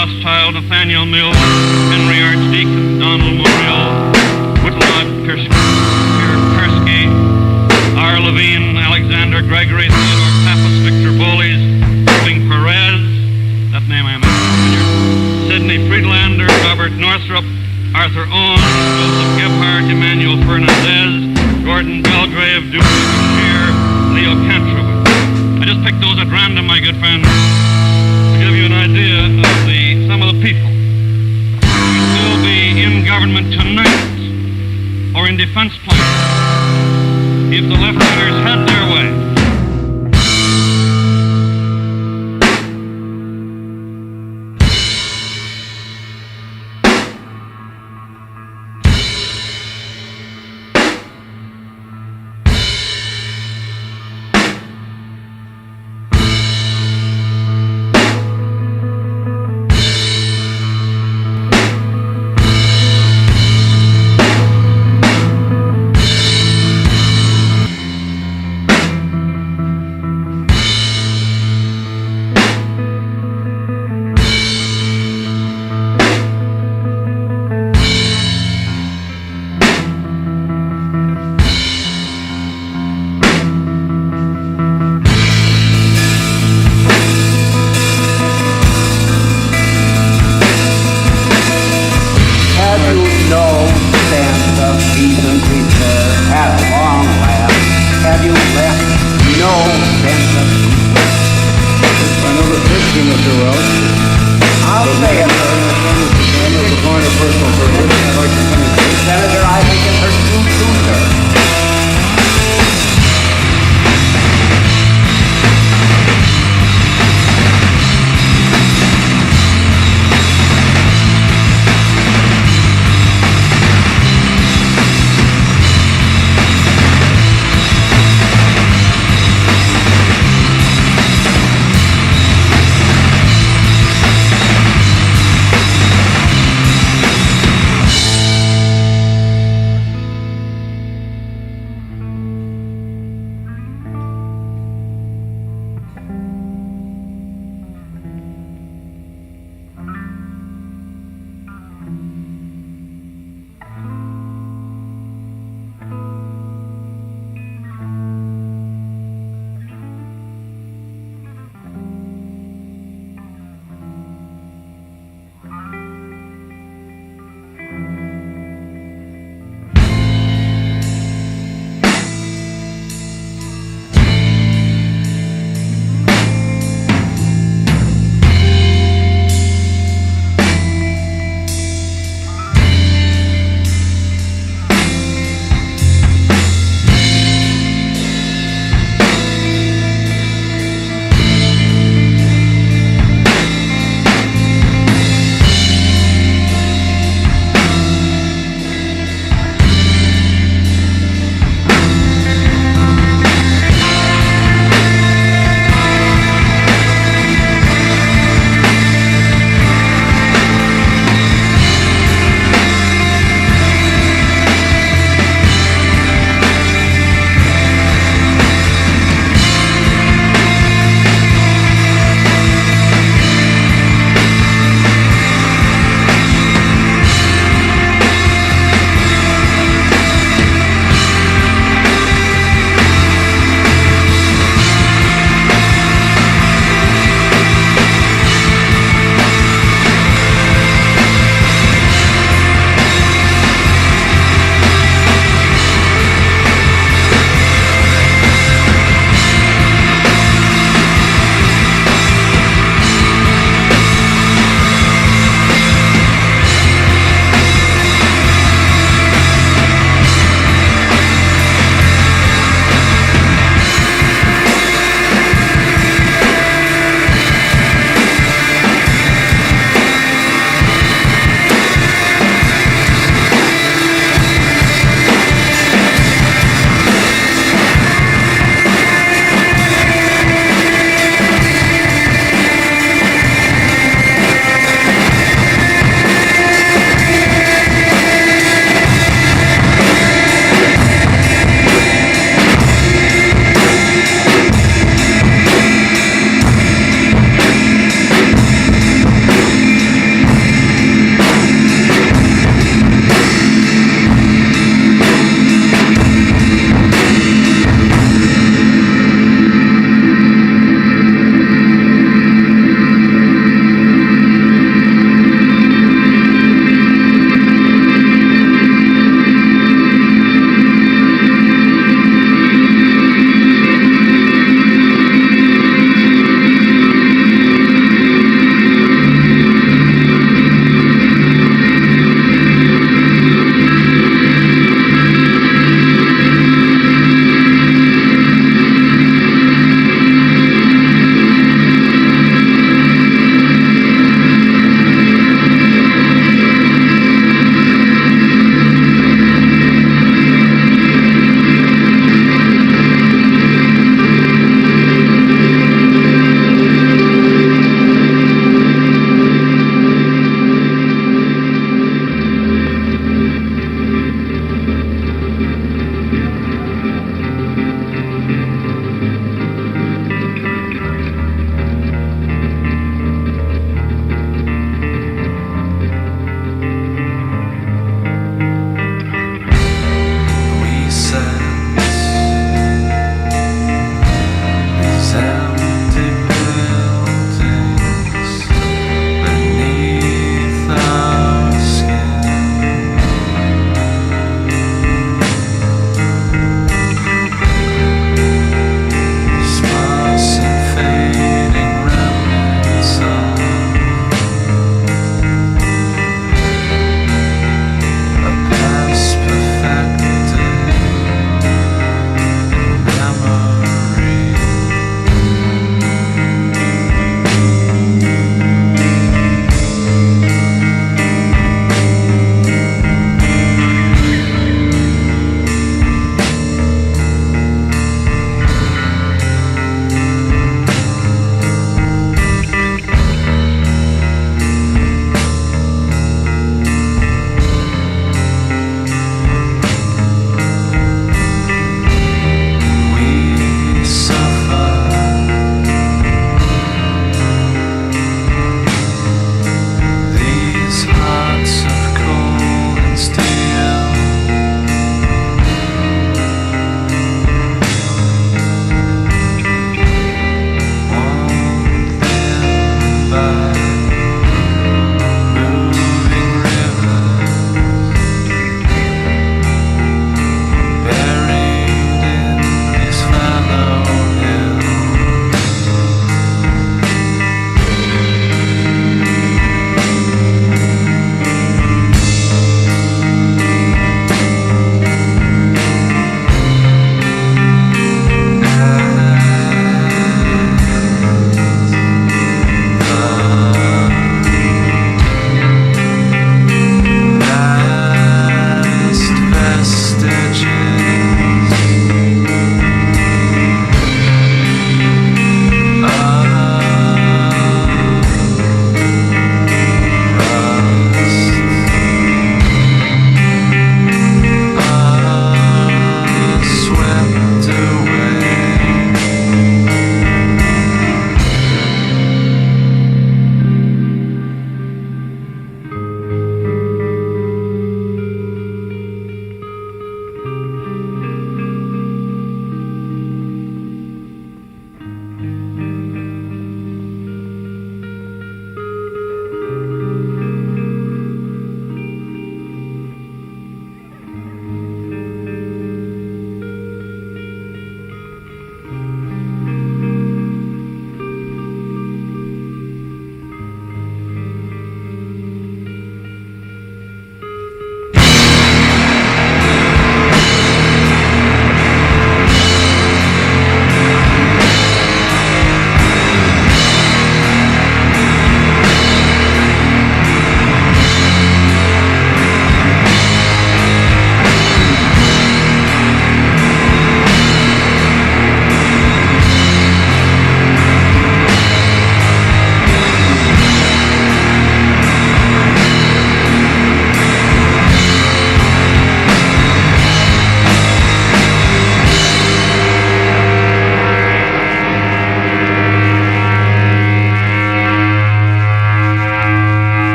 Rothschild, Nathaniel Mills, Henry Archdeacon, Donald Muriel, Whitlock Kursky, R. Levine, Alexander Gregory, Theodore Pappas, Victor Boles, Irving Perez, that name I am familiar, Sidney Friedlander, Robert Northrop, Arthur Owens, Joseph Gebhardt, Emmanuel Fernandez, Gordon Belgrave, Dewey Bashir, Leo Kantrowitz. I just picked those at random, my good friends, to give you an idea of some of the people who will be in government tonight or in defense plans if the left-wingers had their way.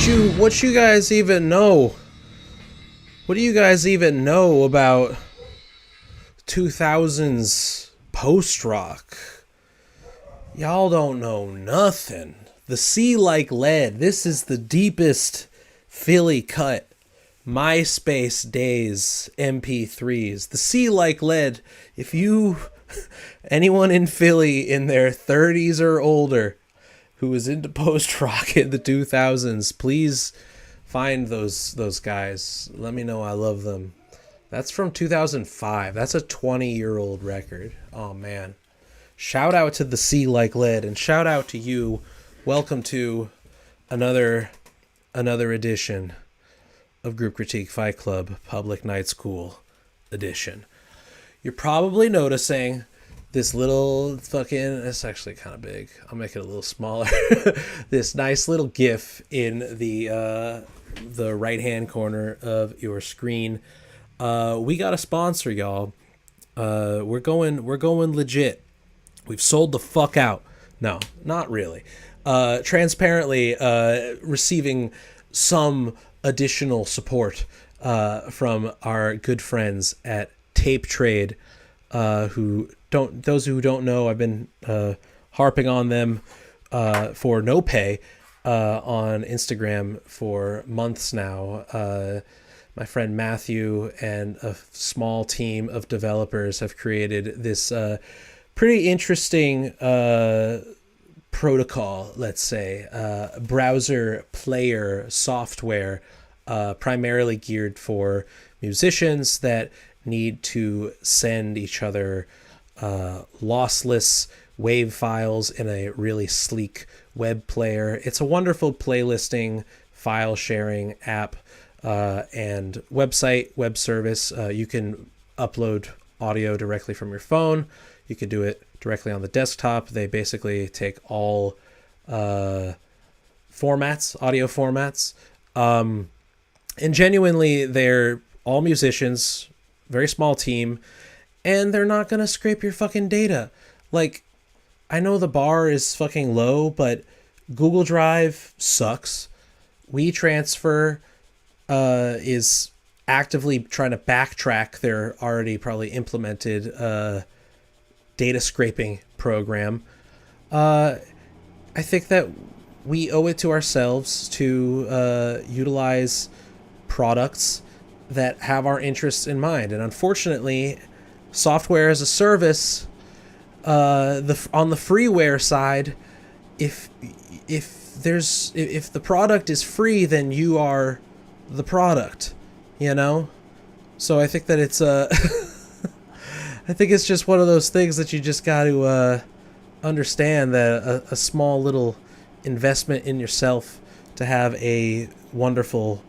what you guys even know? What do you guys even know about 2000s post-rock? Y'all don't know nothing. The Sea Like Lead. This is the deepest Philly cut. MySpace days MP3s. The Sea Like Lead. If you, anyone in Philly in their 30s or older who was into post-rock in the 2000s, please find those guys. Let me know I love them. That's from 2005. That's a 20-year-old record. Oh, man. Shout out to the Sea Like Lead, and shout out to you. Welcome to another edition of Group Critique Fight Club Public Night School edition. You're probably noticing this little fucking, it's actually kind of big. I'll make it a little smaller. This nice little GIF in the right-hand corner of your screen. We got a sponsor, y'all. We're going legit. We've sold the fuck out. No, not really. Transparently receiving some additional support from our good friends at Tape Trade, those who don't know, I've been harping on them for no pay on Instagram for months now. My friend Matthew and a small team of developers have created this pretty interesting protocol, let's say, browser player software, primarily geared for musicians that need to send each other lossless WAV files in a really sleek web player. It's a wonderful playlisting, file sharing app, and web service. You can upload audio directly from your phone. You can do it directly on the desktop. They basically take all audio formats. And genuinely, they're all musicians, very small team, and they're not going to scrape your fucking data. Like, I know the bar is fucking low, but Google Drive sucks. WeTransfer is actively trying to backtrack their already probably implemented data scraping program. I think that we owe it to ourselves to utilize products that have our interests in mind. And unfortunately, software as a service, on the freeware side, if the product is free, then you are the product, you know? So I think that it's I think it's just one of those things that you just got to understand, that a small little investment in yourself to have a wonderful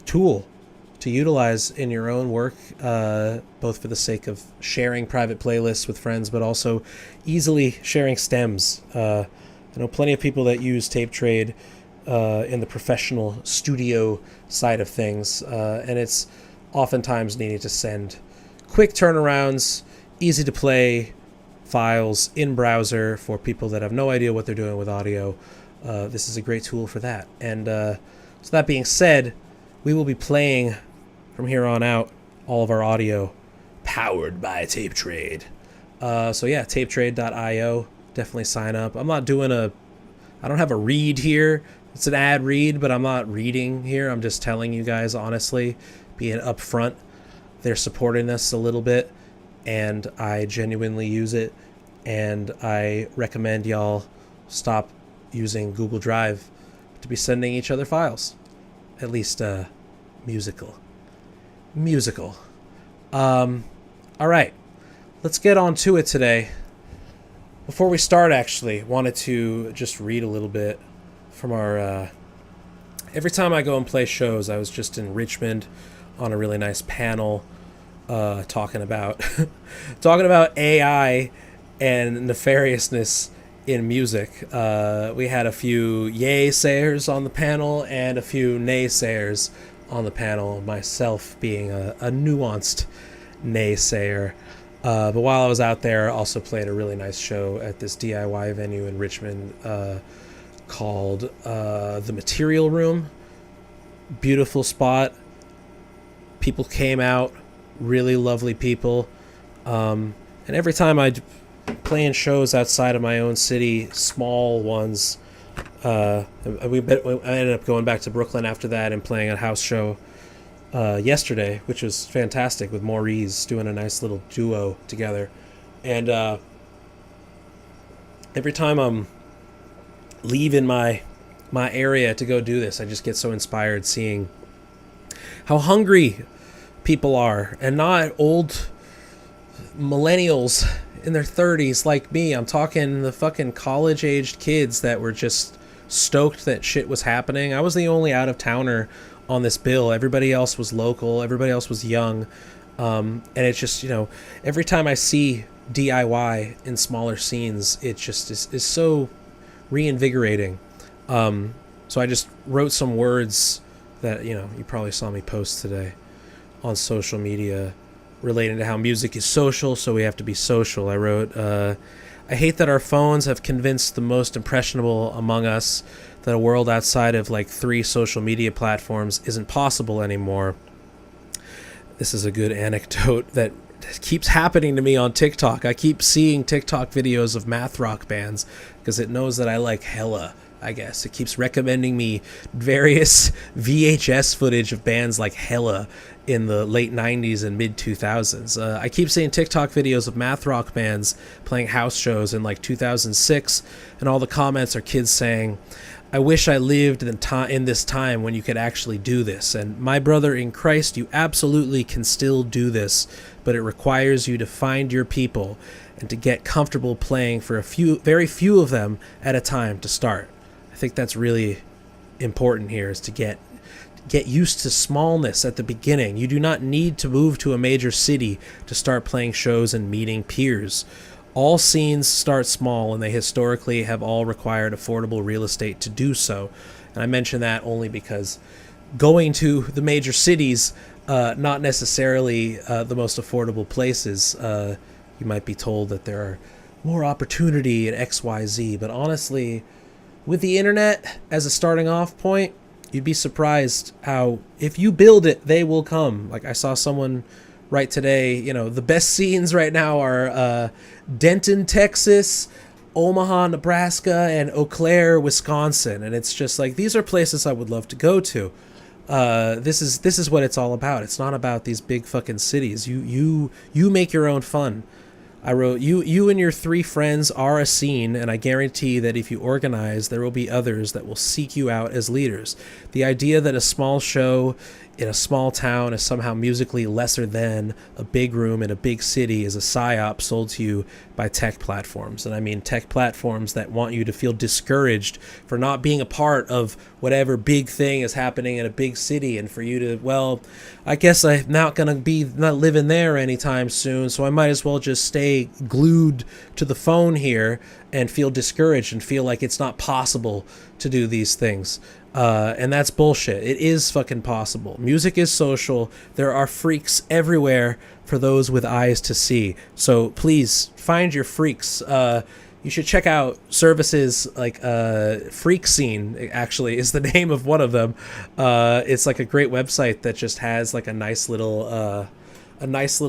tool to utilize in your own work, both for the sake of sharing private playlists with friends, but also easily sharing stems. I know plenty of people that use Tape Trade in the professional studio side of things, and it's oftentimes needing to send quick turnarounds, easy to play files in browser for people that have no idea what they're doing with audio. This is a great tool for that. And so that being said, we will be playing from here on out all of our audio powered by Tape Trade. So yeah, tapetrade.io. Definitely sign up. I don't have a read here. It's an ad read, but I'm not reading here. I'm just telling you guys honestly, being upfront. They're supporting us a little bit, and I genuinely use it, and I recommend y'all stop using Google Drive to be sending each other files. At least musical. All right, let's get on to it today. Before we start, actually, wanted to just read a little bit from our every time I go and play shows. I was just in Richmond on a really nice panel talking about AI and nefariousness in music. We had a few yay-sayers on the panel and a few naysayers on the panel, myself being a nuanced naysayer. But while I was out there, I also played a really nice show at this DIY venue in Richmond, called the Material Room. Beautiful spot. People came out, really lovely people. And every time I play in shows outside of my own city, small ones, I ended up going back to Brooklyn after that and playing a house show yesterday, which was fantastic, with Maurice doing a nice little duo together. And every time I'm leaving my area to go do this, I just get so inspired seeing how hungry people are, and not old millennials in their 30s like me. I'm talking the fucking college-aged kids that were just stoked that shit was happening. I was the only out-of-towner on this bill. Everybody else was local. Everybody else was young. And it's just, every time I see DIY in smaller scenes, it just is so reinvigorating. So I just wrote some words that, you probably saw me post today on social media relating to how music is social, so we have to be social. I wrote, I hate that our phones have convinced the most impressionable among us that a world outside of like 3 social media platforms isn't possible anymore. This is a good anecdote that keeps happening to me on TikTok. I keep seeing TikTok videos of math rock bands because it knows that I like hella, I guess. It keeps recommending me various VHS footage of bands like Hella in the late 90s and mid 2000s. I keep seeing TikTok videos of math rock bands playing house shows in like 2006, and all the comments are kids saying, I wish I lived in this time when you could actually do this. And my brother in Christ, you absolutely can still do this, but it requires you to find your people and to get comfortable playing for very few of them at a time to start. I think that's really important here, is to get used to smallness at the beginning. You do not need to move to a major city to start playing shows and meeting peers. All scenes start small, and they historically have all required affordable real estate to do so. And I mention that only because going to the major cities, not necessarily the most affordable places. You might be told that there are more opportunity at XYZ, but honestly, with the internet as a starting off point, you'd be surprised how, if you build it, they will come. Like I saw someone write today, the best scenes right now are Denton, Texas, Omaha, Nebraska, and Eau Claire, Wisconsin. And it's just like, these are places I would love to go to. This is what it's all about. It's not about these big fucking cities. You make your own fun. I wrote, you and your 3 friends are a scene, and I guarantee that if you organize, there will be others that will seek you out as leaders. The idea that a small show in a small town is somehow musically lesser than a big room in a big city is a psyop sold to you by tech platforms. And I mean tech platforms that want you to feel discouraged for not being a part of whatever big thing is happening in a big city, and for you to, well, I guess I'm not living there anytime soon, so I might as well just stay glued to the phone here and feel discouraged and feel like it's not possible to do these things. And that's bullshit. It is fucking possible. Music is social. There are freaks everywhere for those with eyes to see. So please find your freaks. You should check out services like Freak Scene, actually, is the name of one of them. It's like a great website that just has like a nice little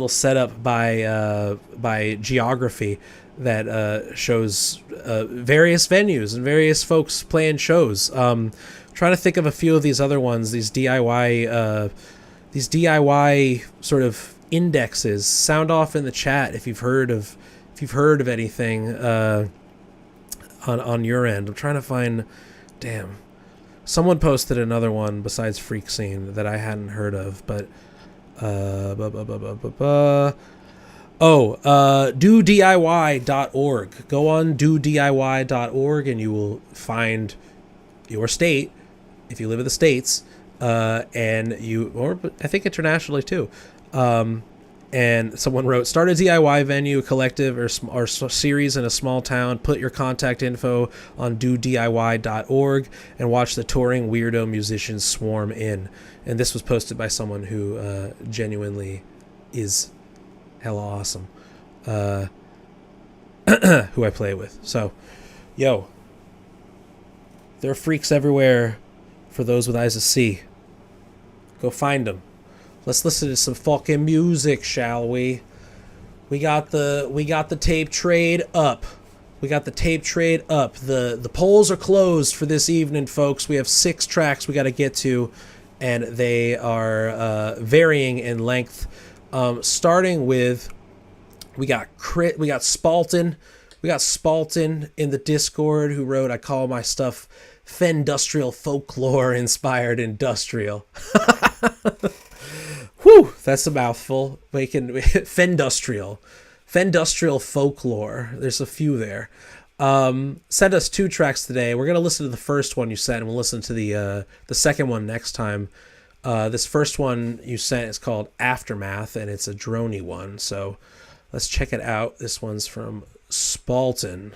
setup by geography that shows various venues and various folks playing shows. Trying to think of a few of these other ones, these DIY sort of indexes. Sound off in the chat if you've heard of anything on your end. I'm trying to find. Damn, someone posted another one besides Freak Scene that I hadn't heard of, but DoDIY.org. Go on DoDIY.org and you will find your state, if you live in the States, and or I think internationally too. And someone wrote, start a DIY venue, collective, or series in a small town. Put your contact info on DoDIY.org and watch the touring weirdo musicians swarm in. And this was posted by someone who genuinely is hella awesome, who I play with. So, yo, There are freaks everywhere for those with eyes to see. Go find them. Let's listen to some fucking music, shall we? We got the tape trade up. The polls are closed for this evening, folks. We have 6 tracks we got to get to, and they are varying in length. Starting with, we got Spalton. We got Spalton in the Discord who wrote, "I call my stuff Fendustrial folklore inspired industrial." Whew, that's a mouthful. Fendustrial folklore. There's a few there. Send us 2 tracks today. We're gonna listen to the first one you sent, and we'll listen to the second one next time. This first one you sent is called Aftermath, and it's a droney one. So let's check it out. This one's from Spalton.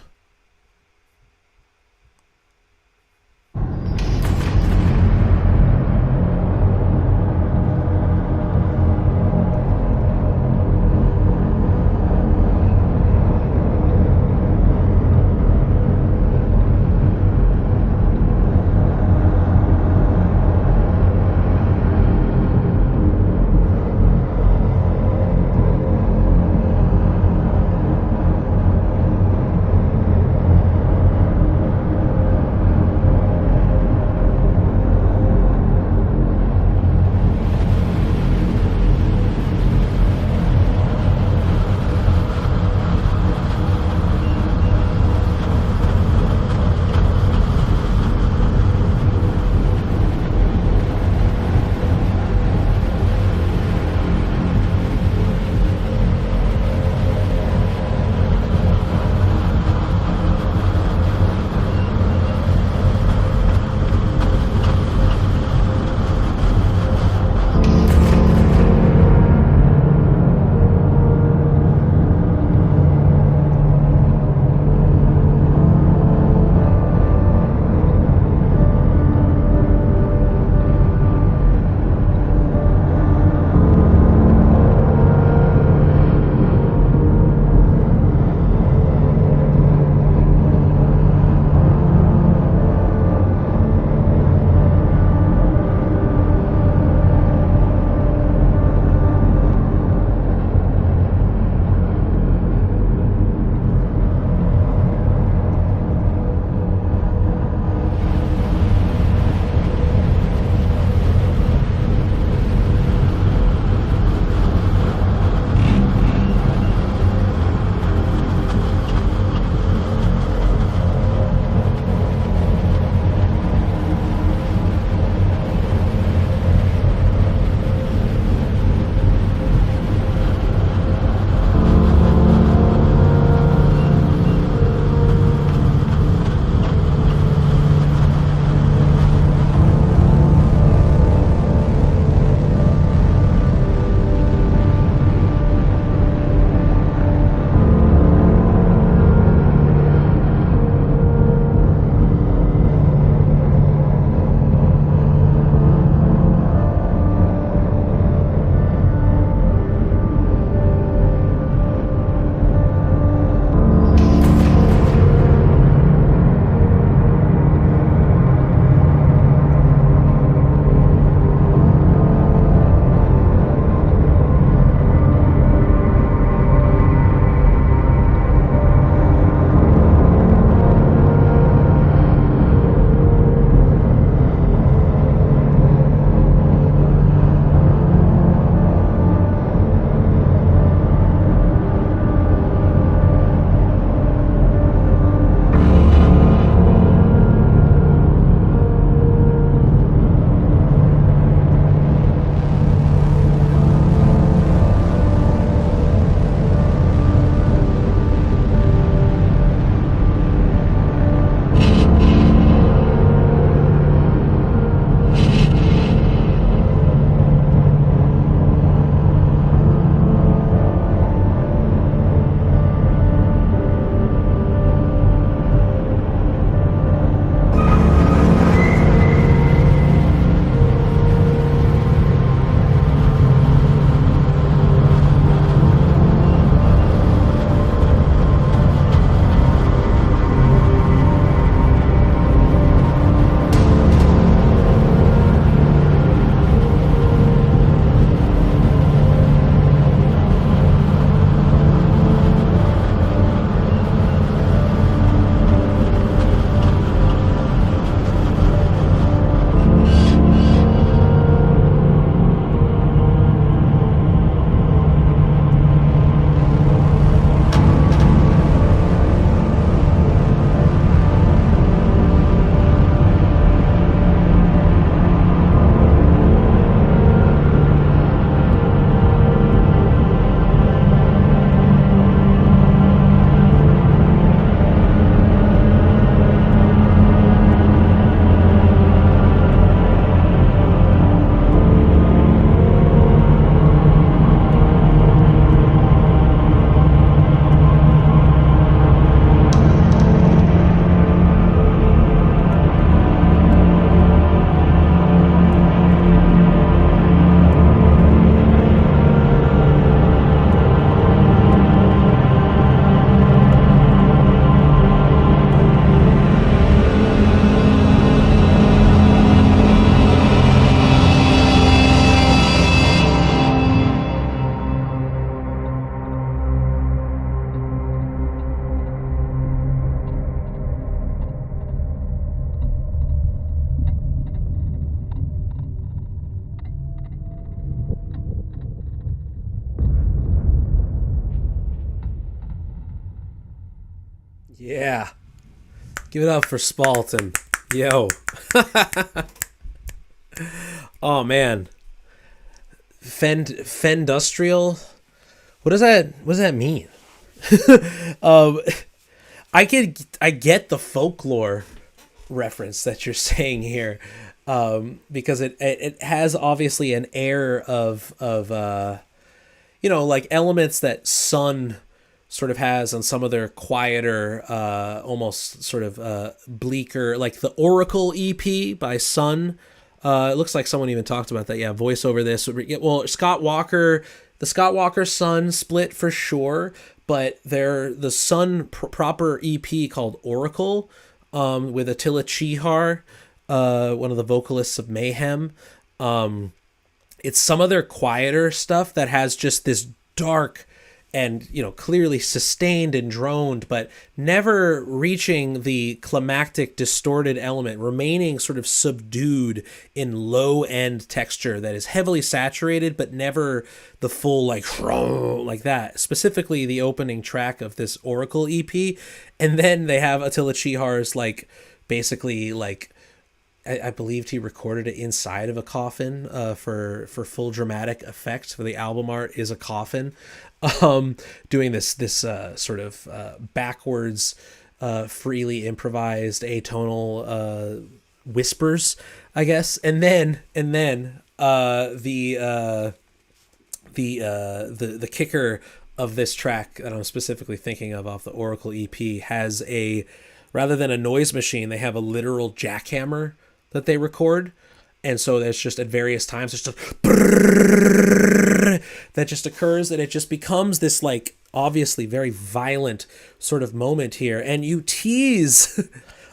Yeah. Give it up for Spalton. Yo. Oh man. Fendustrial? What does that mean? um I get the folklore reference that you're saying here. Because it has obviously an air of like elements that Sun sort of has on some of their quieter, almost sort of bleaker, like the Oracle EP by Sun. It looks like someone even talked about that. Yeah, voice over this. Well, Scott Walker, the Scott Walker Sun split for sure, but the Sun proper EP called Oracle, with Attila Chihar, one of the vocalists of Mayhem. It's some of their quieter stuff that has just this dark and clearly sustained and droned, but never reaching the climactic distorted element, remaining sort of subdued in low end texture that is heavily saturated, but never the full like that. Specifically the opening track of this Oracle EP. And then they have Attila Chihar's basically I believed he recorded it inside of a coffin for full dramatic effect. For the album art is a coffin, doing this sort of backwards, freely improvised atonal whispers, I guess. And then the kicker of this track that I'm specifically thinking of off the Oracle EP has rather than a noise machine, they have a literal jackhammer that they record. And so there's just at various times, there's just that just occurs, and it just becomes this obviously very violent sort of moment here. And you tease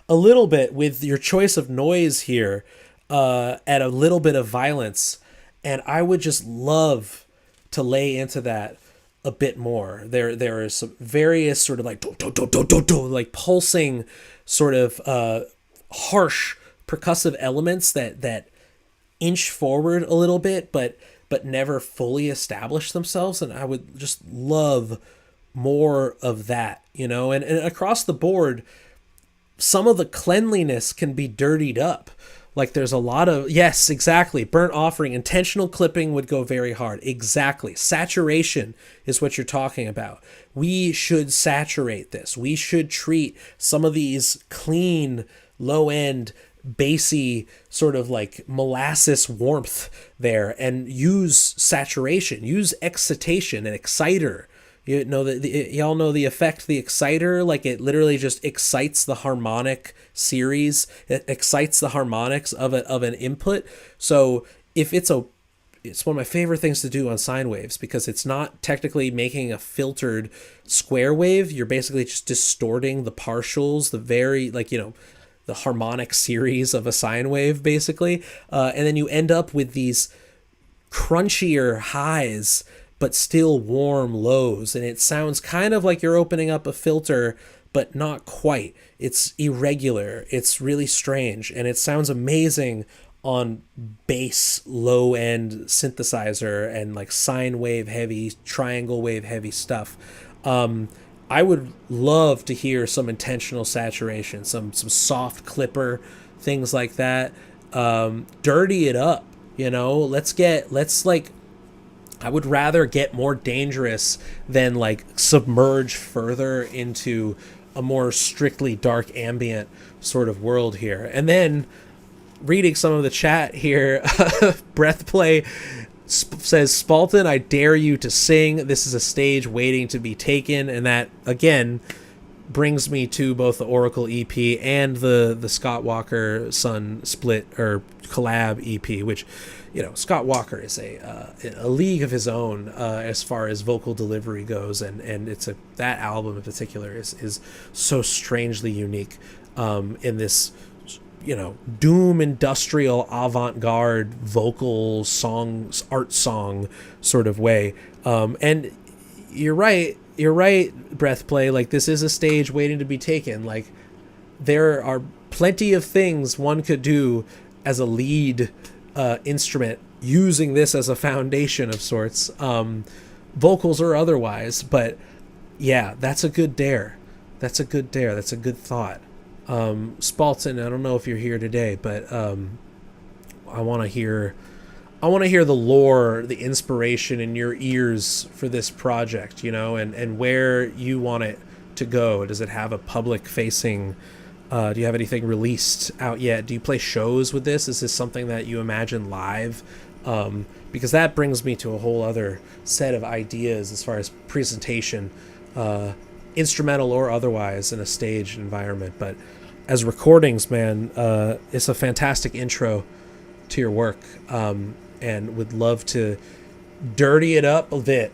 a little bit with your choice of noise here, at a little bit of violence. And I would just love to lay into that a bit more. There are some various sort of like pulsing sort of harsh percussive elements that inch forward a little bit, but never fully establish themselves. And I would just love more of that, and across the board, some of the cleanliness can be dirtied up. Like there's a lot of, yes, exactly. Burnt offering, intentional clipping would go very hard. Exactly. Saturation is what you're talking about. We should saturate this. We should treat some of these clean, low end, bassy sort of molasses warmth there, and use saturation, use excitation and exciter. Y'all know the effect, the exciter, it literally just excites the harmonic series. It excites the harmonics of an input. So if it's one of my favorite things to do on sine waves, because it's not technically making a filtered square wave. You're basically just distorting the partials, the very the harmonic series of a sine wave, basically. And then you end up with these crunchier highs, but still warm lows. And it sounds kind of like you're opening up a filter, but not quite. It's irregular. It's really strange. And it sounds amazing on bass, low end synthesizer and sine wave heavy, triangle wave heavy stuff. I would love to hear some intentional saturation, some soft clipper, things like that. Dirty it up, I would rather get more dangerous than submerge further into a more strictly dark ambient sort of world here. And then reading some of the chat here, Breathplay says, Spalton, I dare you to sing. This is a stage waiting to be taken. And that, again, brings me to both the Oracle EP and the Scott Walker Sun split or collab EP, which, Scott Walker is a league of his own as far as vocal delivery goes. And that album in particular is so strangely unique in this doom industrial avant-garde vocal songs, art song sort of way. And you're right, Breathplay, this is a stage waiting to be taken. There are plenty of things one could do as a lead instrument using this as a foundation of sorts, vocals or otherwise. But yeah, that's a good dare. That's a good dare. That's a good thought. Spalton, I don't know if you're here today, but I want to hear the lore, the inspiration in your ears for this project, you know, and where you want it to go. Does it have a public facing, do you have anything released out yet? Do you play shows with this? Is this something that you imagine live? Because that brings me to a whole other set of ideas as far as presentation, instrumental or otherwise, in a staged environment. But as recordings, man, it's a fantastic intro to your work, and would love to dirty it up a bit,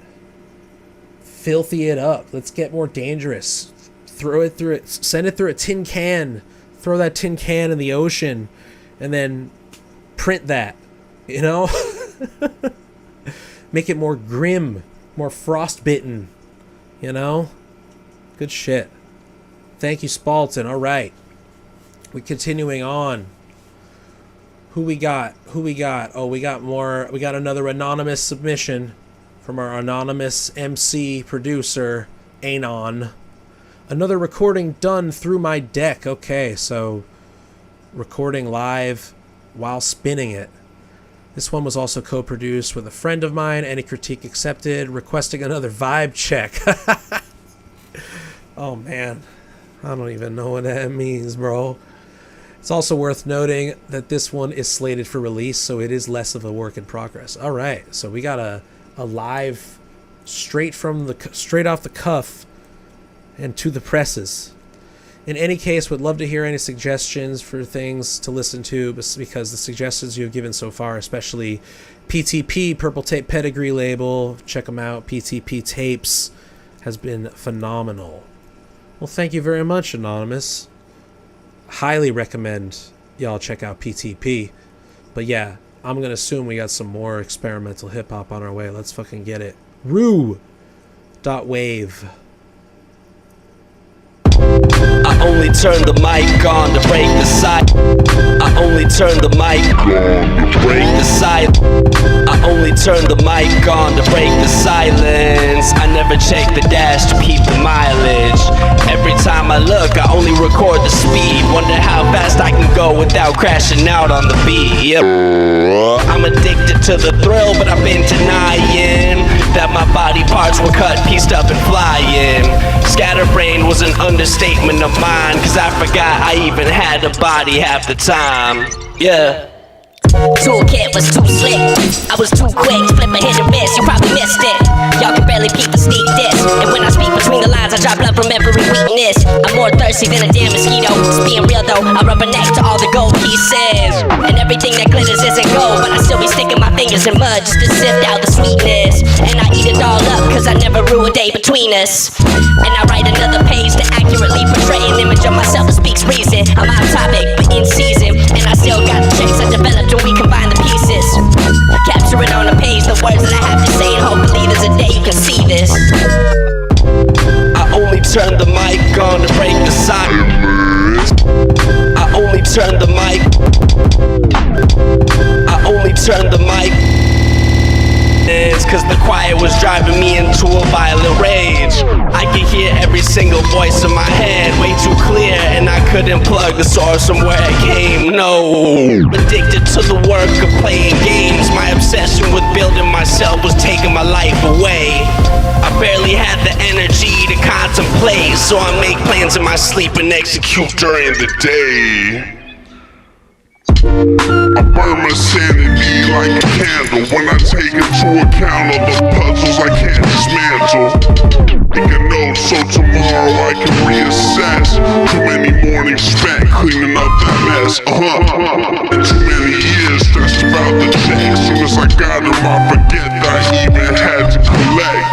filthy it up. Let's get more dangerous. Throw it through it, send it through a tin can, throw that tin can in the ocean, and then print that, you know? Make it more grim, more frostbitten, you know? Good shit. Thank you, Spalton. All right. We're continuing on. Who we got? Oh, we got more. We got another anonymous submission from our anonymous MC producer, Anon. Another recording done through my deck. Okay, so recording live while spinning it. This one was also co-produced with a friend of mine. Any critique accepted. Requesting another vibe check. Oh, man. I don't even know what that means, bro. It's also worth noting that this one is slated for release, so it is less of a work in progress. All right, so we got a live, straight off the cuff and to the presses. In any case, would love to hear any suggestions for things to listen to, because the suggestions you've given so far, especially PTP, Purple Tape Pedigree label, check them out. PTP Tapes has been phenomenal. Well, thank you very much, Anonymous. Highly recommend y'all check out PTP. But yeah, I'm gonna assume we got some more experimental hip-hop on our way. Let's fucking get it. Roo.wave. I only turn the mic on to break the silence. I only turn the mic on to break the silence. I only turn the mic on to break the silence. I never check the dash to keep the mileage. Every time I look, I only record the speed. Wonder how fast I can go without crashing out on the beat. Yep. I'm addicted to the thrill, but I've been denying that my body parts were cut, pieced up, and flying. Scatterbrain was an understatement of mine, cause I forgot I even had a body half the time. Yeah. Toolkit was too slick, I was too quick, flip a hit and miss, you probably missed it. Y'all can barely peep the sneak diss, and when I speak between the lines I draw blood from every weakness. I'm more thirsty than a damn mosquito, it's being real though, I rubberneck to all the gold pieces. And everything that glitters isn't gold, but I still be sticking my fingers in mud just to sift out the sweetness. And I eat it all up, cause I never rue a day between us. And I write another page to accurately portray an image of myself that speaks reason. I'm off topic, but in season, and I still got the checks I developed when we combine the pieces. Capture it on a page, the words that I have to say, and hopefully there's a day you can see this. I only turn the mic on to break the silence. I only turn the mic. I only turn the mic. Cause the quiet was driving me into a violent rage. I could hear every single voice in my head way too clear, and I couldn't plug the source from where it came. No, addicted to the work of playing games. My obsession with building myself was taking my life away. I barely had the energy to contemplate, so I make plans in my sleep and execute during the day. I burn my sanity like a candle when I take into account all the puzzles I can't dismantle. Make a note so tomorrow I can reassess. Too many mornings spent cleaning up that mess. And too many years stressed about the check. Soon as I got them, I forget that I even had to collect.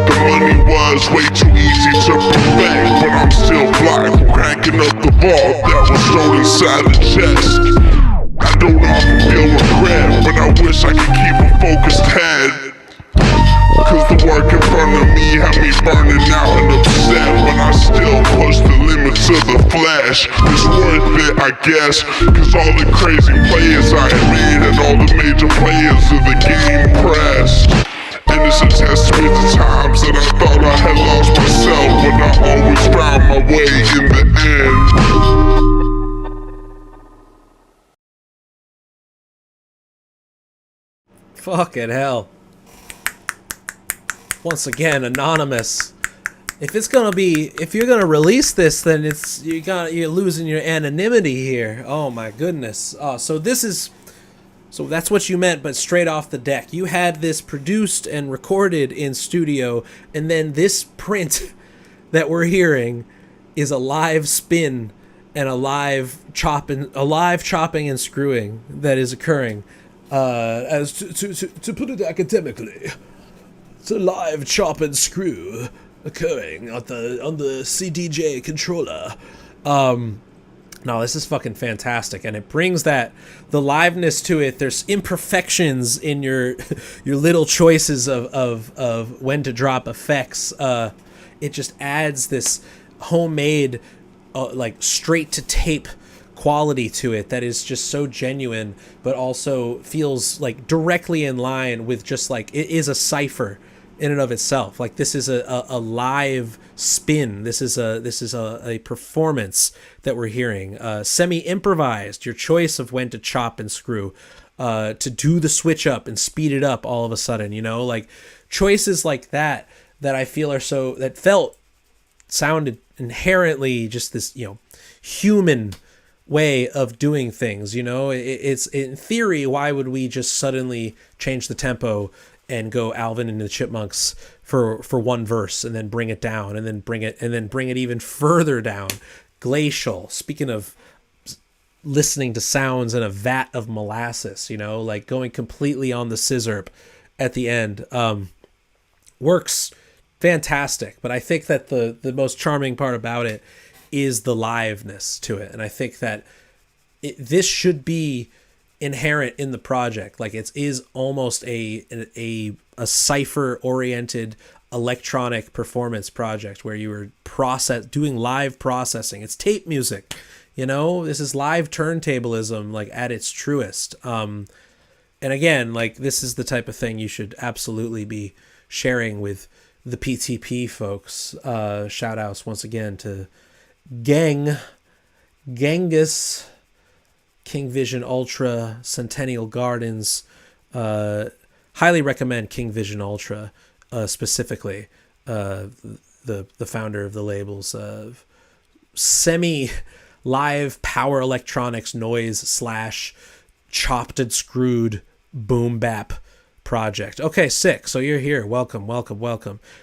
The money was way too easy to perfect, but I'm still black, cranking up the vault that was stored inside the chest. I don't often feel regret, but I wish I could keep a focused head. Cause the work in front of me had me burning out and upset, but I still push the limits of the flesh. It's worth it, I guess, cause all the crazy players I had made and all the major players of the game pressed. And is a testament to times that I thought I had lost myself, but I always found my way in the end. Fucking hell. Once again, anonymous. If you're gonna release this, then you're losing your anonymity here. Oh my goodness. So that's what you meant, but straight off the deck. You had this produced and recorded in studio, and then this print that we're hearing is a live spin and a live chopping and screwing that is occurring. As to put it academically, it's a live chop and screw occurring on the CDJ controller. No, this is fucking fantastic, and it brings the liveness to it. There's imperfections in your little choices of when to drop effects. It just adds this homemade, like straight to tape quality to it that is just so genuine, but also feels like directly in line with just like it is a cipher in and of itself. Like this is a live spin. This is a performance that we're hearing. Semi-improvised, your choice of when to chop and screw, to do the switch up and speed it up all of a sudden, like choices like that I feel sounded inherently just this, human way of doing things. It's in theory, why would we just suddenly change the tempo and go Alvin and the Chipmunks for one verse and then bring it down and then bring it even further down? Glacial. Speaking of listening to sounds in a vat of molasses, like going completely on the scissor at the end, works fantastic. But I think that the most charming part about it is the liveness to it. And I think that this should be inherent in the project. Like it is almost a cipher oriented electronic performance project where you were doing live processing. It's tape music, this is live turntablism, like at its truest. And again, like this is the type of thing you should absolutely be sharing with the PTP folks. Shout outs once again to Genghis, King Vision Ultra, Centennial Gardens. Highly recommend King Vision Ultra, specifically. The founder of the labels, semi-live power electronics noise / chopped and screwed boom bap project. Okay, sick. So you're here. Welcome.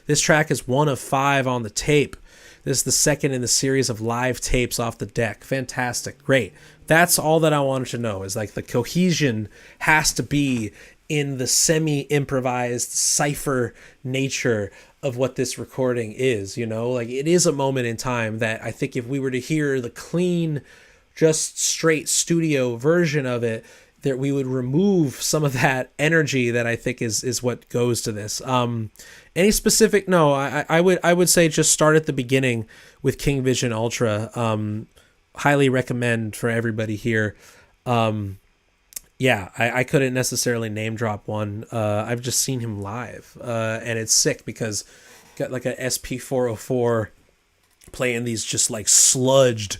This track is 1 of 5 on the tape. This is the second in the series of live tapes off the deck. Fantastic. Great. That's all that I wanted to know, is like the cohesion has to be in the semi-improvised cipher nature of what this recording is, like it is a moment in time that I think if we were to hear the clean, just straight studio version of it, that we would remove some of that energy that I think is what goes to this. Any specific? No, I would say just start at the beginning with King Vision Ultra. Highly recommend for everybody here. Yeah, I couldn't necessarily name drop one. I've just seen him live, and it's sick because got like a SP404 playing these just like sludged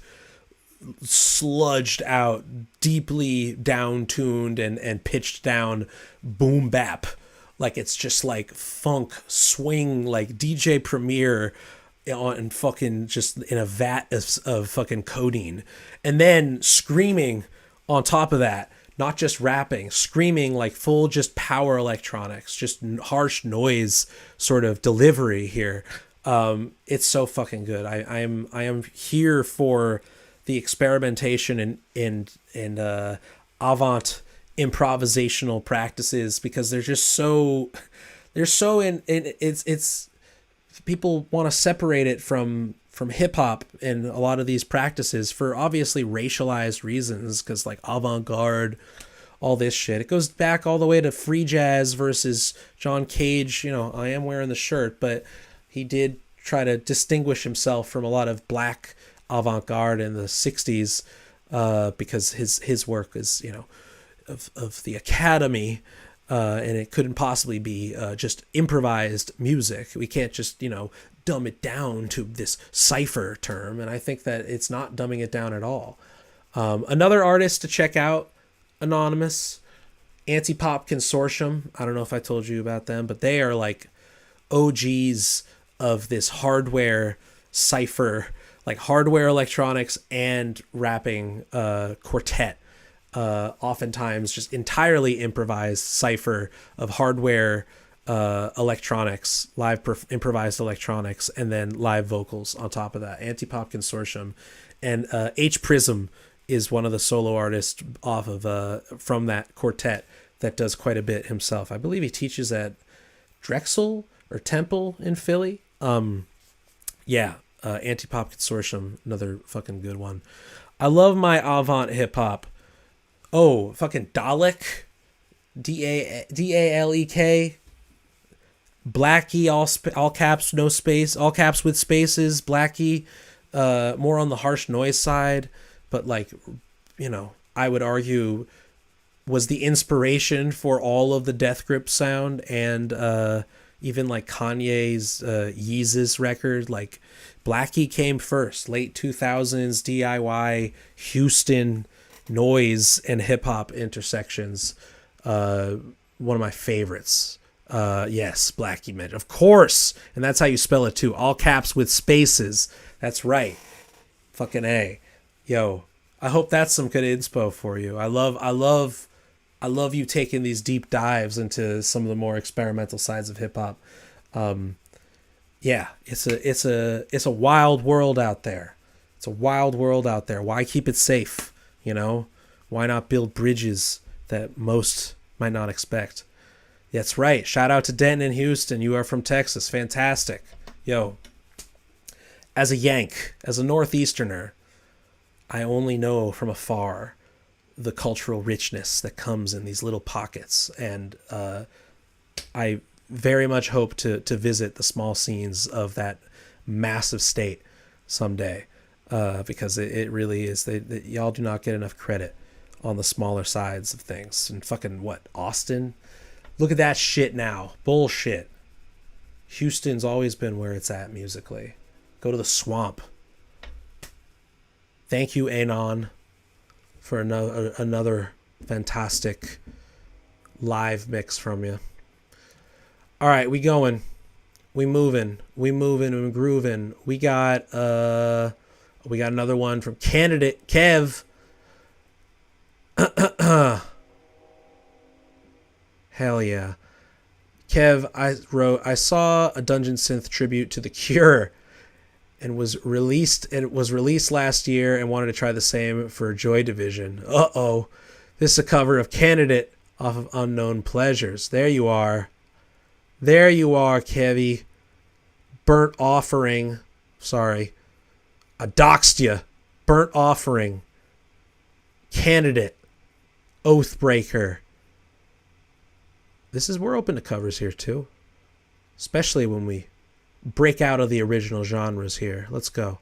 out, deeply down-tuned and pitched down boom bap. Like it's just like funk swing, like DJ Premier on fucking just in a vat of fucking codeine, and then screaming on top of that. Not just rapping, screaming, like full just power electronics, just harsh noise sort of delivery here. It's so fucking good. I am here for the experimentation and avant improvisational practices, because they're so it's people want to separate it from hip hop in a lot of these practices for obviously racialized reasons, because like avant-garde, all this shit, it goes back all the way to free jazz versus John Cage. I am wearing the shirt, but he did try to distinguish himself from a lot of black avant-garde in the 60s, because his work is of the Academy, and it couldn't possibly be just improvised music. We can't just, dumb it down to this cipher term, and I think that it's not dumbing it down at all. Another artist to check out, anonymous, Anti-Pop Consortium. I don't know if I told you about them, but they are like OGs of this hardware cipher, like hardware electronics and rapping quartet. Oftentimes just entirely improvised cipher of hardware electronics, improvised electronics, and then live vocals on top of that. Anti-Pop Consortium. And H Prism is one of the solo artists off of from that quartet that does quite a bit himself. I believe he teaches at Drexel or Temple in Philly. Anti-Pop Consortium, another fucking good one. I love my avant hip hop. Oh, fucking Dalek, Dalek, Blackie, all caps, no space, all caps with spaces. Blackie, more on the harsh noise side, but like, I would argue was the inspiration for all of the Death Grip sound, and even like Kanye's Yeezus record. Like Blackie came first, late 2000s DIY Houston noise and hip hop intersections. One of my favorites. Yes, Blackie meant, of course, and that's how you spell it too. All caps with spaces. That's right. Fucking A. Yo, I hope that's some good inspo for you. I love you taking these deep dives into some of the more experimental sides of hip hop. It's a wild world out there. It's a wild world out there. Why keep it safe? Why not build bridges that most might not expect? That's right. Shout out to Denton and Houston. You are from Texas. Fantastic. Yo, as a Yank, as a Northeasterner, I only know from afar the cultural richness that comes in these little pockets. And I very much hope to visit the small scenes of that massive state someday, because it really is. Y'all do not get enough credit on the smaller sides of things. And fucking Austin? Look at that shit now. Bullshit. Houston's always been where it's at musically. Go to the swamp. Thank you, Anon, for another fantastic live mix from you. All right, we going. We moving and grooving. We got another one from Candidate Kev. Hell yeah. Kev, I saw a Dungeon Synth tribute to The Cure and it was released last year and wanted to try the same for Joy Division. Uh-oh. This is a cover of Candidate off of Unknown Pleasures. There you are. There you are, Kevy. Burnt Offering. Sorry. I doxed you. Burnt Offering. Candidate. Oathbreaker. We're open to covers here too. Especially when we break out of the original genres here. Let's go.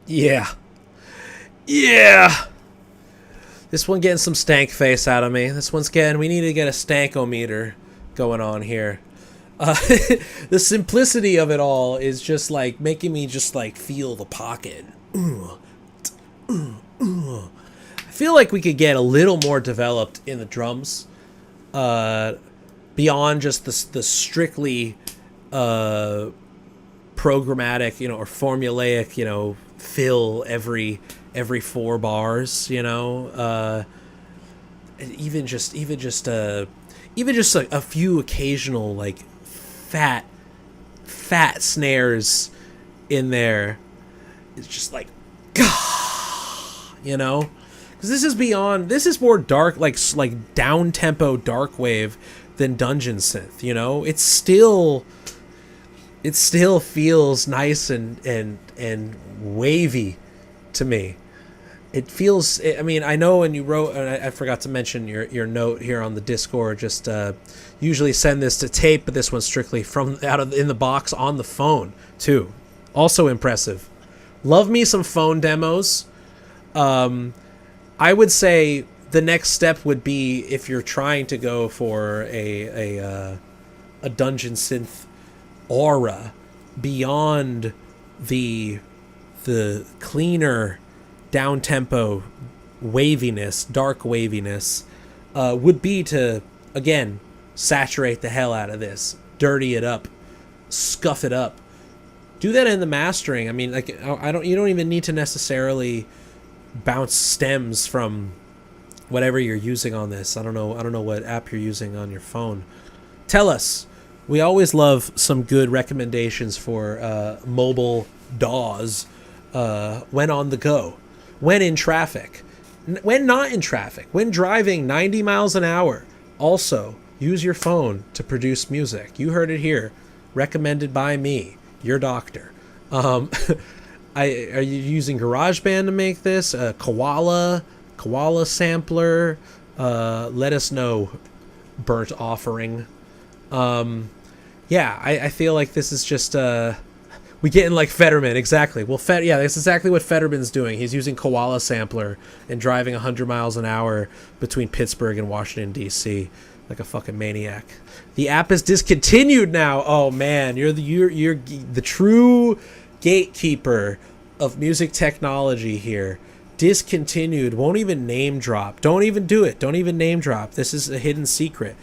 Yeah. Yeah. This one getting some stank face out of me. This one's getting, we need to get a stankometer going on here. The simplicity of it all is just like making me just like feel the pocket. I feel like we could get a little more developed in the drums, beyond just the strictly programmatic, or formulaic, fill every 4 bars, even just a few occasional like fat snares in there. It's just like, because this is more dark, like down tempo dark wave than dungeon synth. It still feels nice and wavy to me. It feels, I mean, I know when you wrote, and I forgot to mention your note here on the Discord, just usually send this to tape, but this one's strictly in the box on the phone too. Also impressive. Love me some phone demos. I would say the next step would be, if you're trying to go for a dungeon synth aura beyond the cleaner down tempo waviness, dark waviness, would be to again saturate the hell out of this, dirty it up, scuff it up. Do that in the mastering. I mean, like, you don't even need to necessarily bounce stems from whatever you're using on this. I don't know what app you're using on your phone. Tell us. We always love some good recommendations for mobile DAWs when on the go, when in traffic, when not in traffic, when driving 90 miles an hour. Also, use your phone to produce music. You heard it here. Recommended by me, your doctor. Are you using GarageBand to make this? Koala sampler? Let us know, burnt offering. Yeah, I feel like this is just we getting like Fetterman. Exactly. Well, that's exactly what Fetterman's doing. He's using Koala sampler and driving 100 miles an hour between Pittsburgh and Washington D.C. like a fucking maniac. The app is discontinued now. Oh man, you're the true gatekeeper of music technology here. Discontinued. Won't even name drop. Don't even do it. Don't even name drop. This is a hidden secret.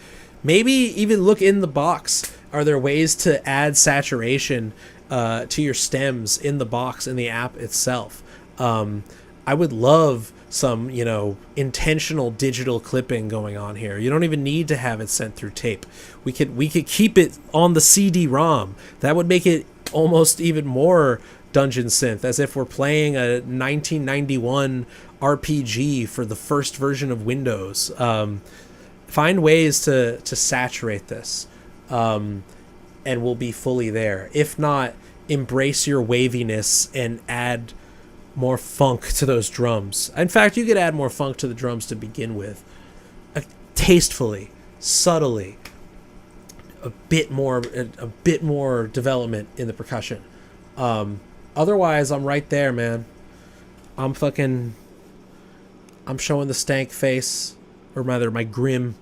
Maybe even look in the box. Are there ways to add saturation to your stems in the box, in the app itself? I would love some, intentional digital clipping going on here. You don't even need to have it sent through tape. We could keep it on the CD-ROM. That would make it almost even more dungeon synth, as if we're playing a 1991 RPG for the first version of Windows. Find ways to saturate this, and we'll be fully there. If not, embrace your waviness and add more funk to those drums. In fact, you could add more funk to the drums to begin with. Tastefully, subtly, a bit more development in the percussion. Otherwise, I'm right there, man. I'm showing the stank face, or rather my grim.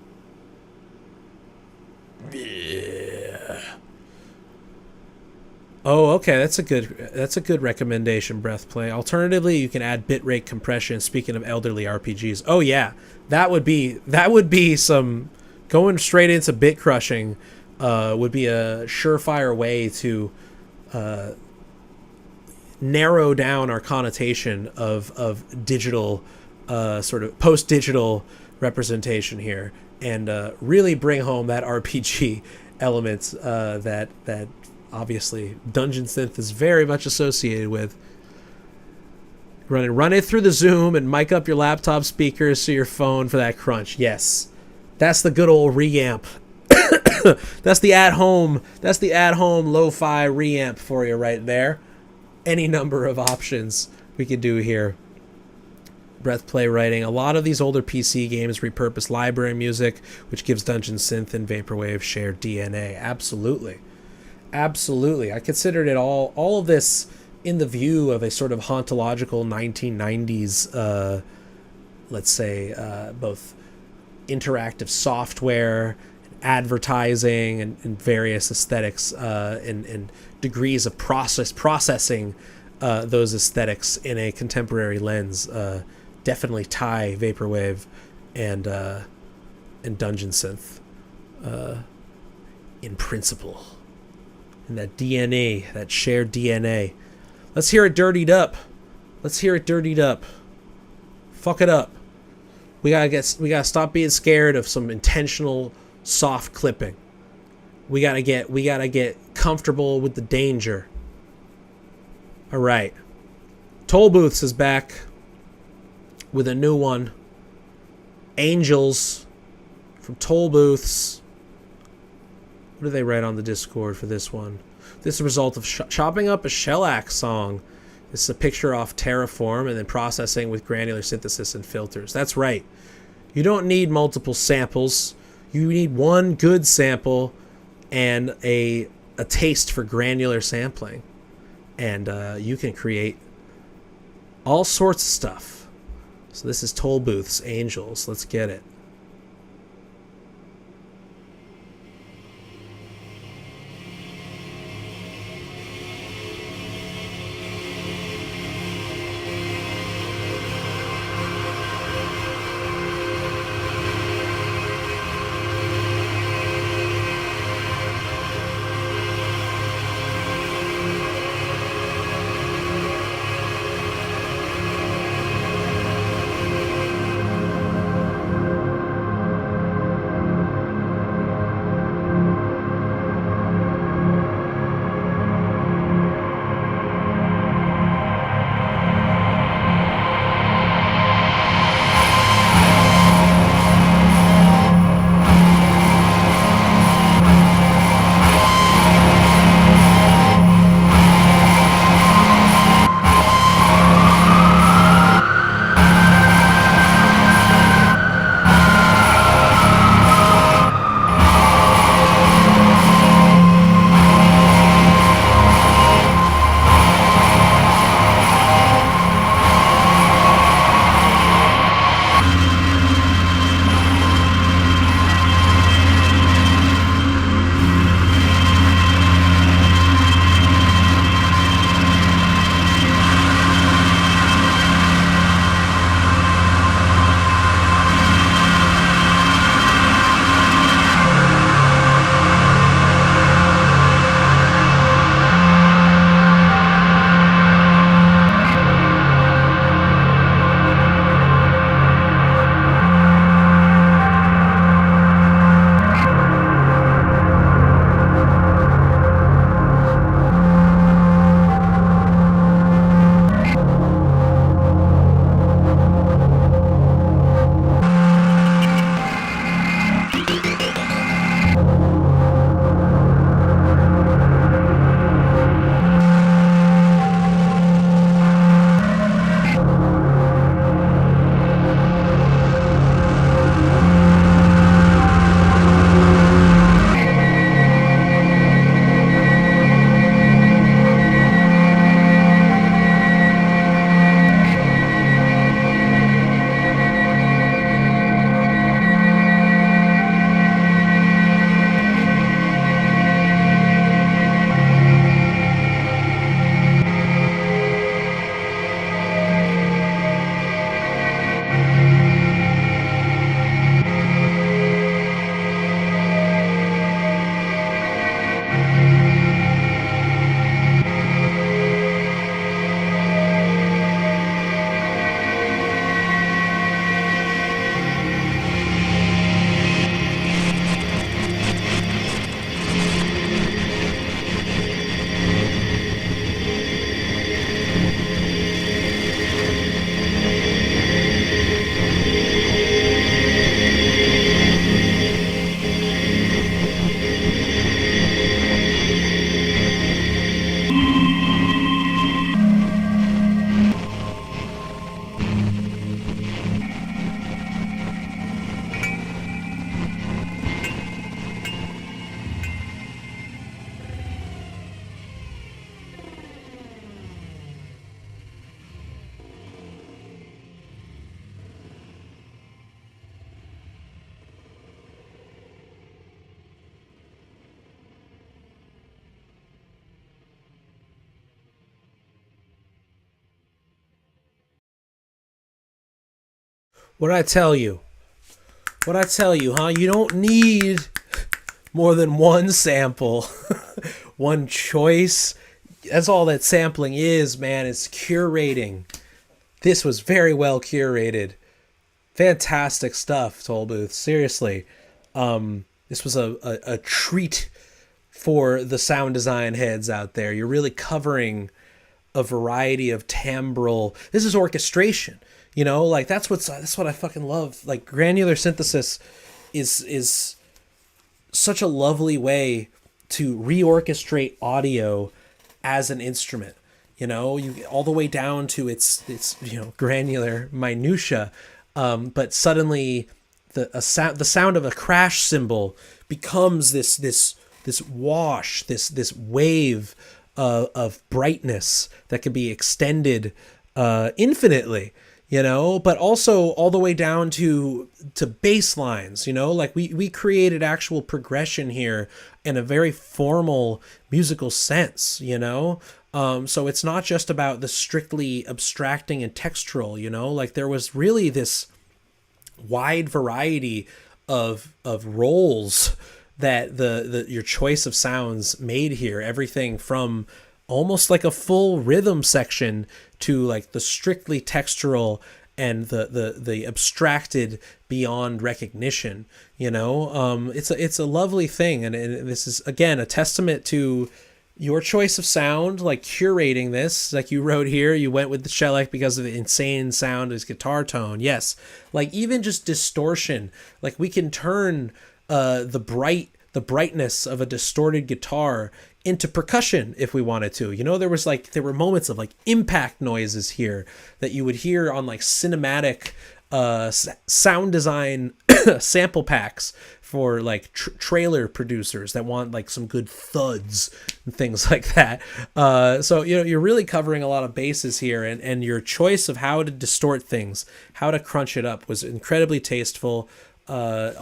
Yeah. Oh, okay, that's a good recommendation, Breathplay. Alternatively, you can add bitrate compression. Speaking of elderly RPGs, oh yeah, that would be some going straight into bit crushing. Would be a surefire way to narrow down our connotation of digital, sort of post-digital representation here, and really bring home that RPG element that obviously Dungeon Synth is very much associated with. Run it through the Zoom and mic up your laptop speakers to your phone for that crunch. Yes, that's the good old reamp. That's the at-home lo-fi reamp for you right there. Any number of options we could do here. Breathplay writing, a lot of these older PC games repurpose library music, which gives Dungeon Synth and Vaporwave shared DNA. Absolutely. I considered it all of this in the view of a sort of hauntological 1990s, let's say, both interactive software, advertising, and various aesthetics and degrees of processing those aesthetics in a contemporary lens. Definitely tie vaporwave and dungeon synth in principle, and that DNA, that shared DNA. Let's hear it dirtied up. Let's hear it dirtied up. Fuck it up. We gotta stop being scared of some intentional soft clipping. We gotta get comfortable with the danger. All right. Toll Booths is back with a new one. Angels from Toll Booths. What do they write on the Discord for this one? This is a result of chopping up a shellac song. This is a picture off Terraform and then processing with granular synthesis and filters. That's right. You don't need multiple samples. You need one good sample and a taste for granular sampling. And you can create all sorts of stuff. So this is Toll Booths, Angels. Let's get it. What'd I tell you? What'd I tell you, huh? You don't need more than one sample, one choice. That's all that sampling is, man. It's curating. This was very well curated. Fantastic stuff, Tollbooth. Seriously. This was a treat for the sound design heads out there. You're really covering a variety of timbral. This is orchestration. You know, like that's what I fucking love. Like granular synthesis is such a lovely way to reorchestrate audio as an instrument. You know, you all the way down to its granular minutia, but suddenly the sound of a crash cymbal becomes this wash, this wave of brightness that can be extended infinitely. You know, but also all the way down to bass lines, you know, like we created actual progression here in a very formal musical sense, you know. So it's not just about the strictly abstracting and textural, you know, like there was really this wide variety of roles that your choice of sounds made here. Everything from almost like a full rhythm section to like the strictly textural and the abstracted beyond recognition, you know. It's a lovely thing, and this is again a testament to your choice of sound, like curating this. Like you wrote here, you went with the shellac because of the insane sound of his guitar tone. Yes, like even just distortion, like we can turn the brightness of a distorted guitar into percussion if we wanted to. You know, there were moments of like impact noises here that you would hear on like cinematic sound design sample packs for like trailer producers that want like some good thuds and things like that. So, you know, you're really covering a lot of bases here, and your choice of how to distort things, how to crunch it up was incredibly tasteful. You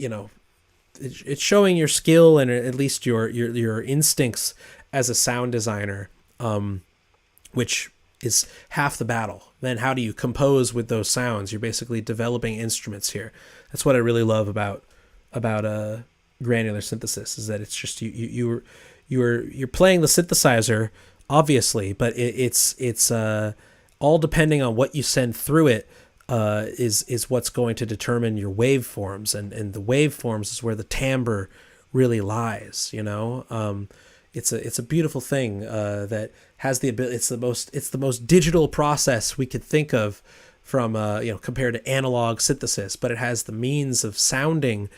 know, it's showing your skill and at least your instincts as a sound designer, which is half the battle. Then how do you compose with those sounds? You're basically developing instruments here. That's what I really love about granular synthesis, is that it's just you're playing the synthesizer, obviously, but it's all depending on what you send through it. Is what's going to determine your waveforms, and the waveforms is where the timbre really lies. You know, it's a beautiful thing that has the ability. It's the most digital process we could think of from compared to analog synthesis, but it has the means of sounding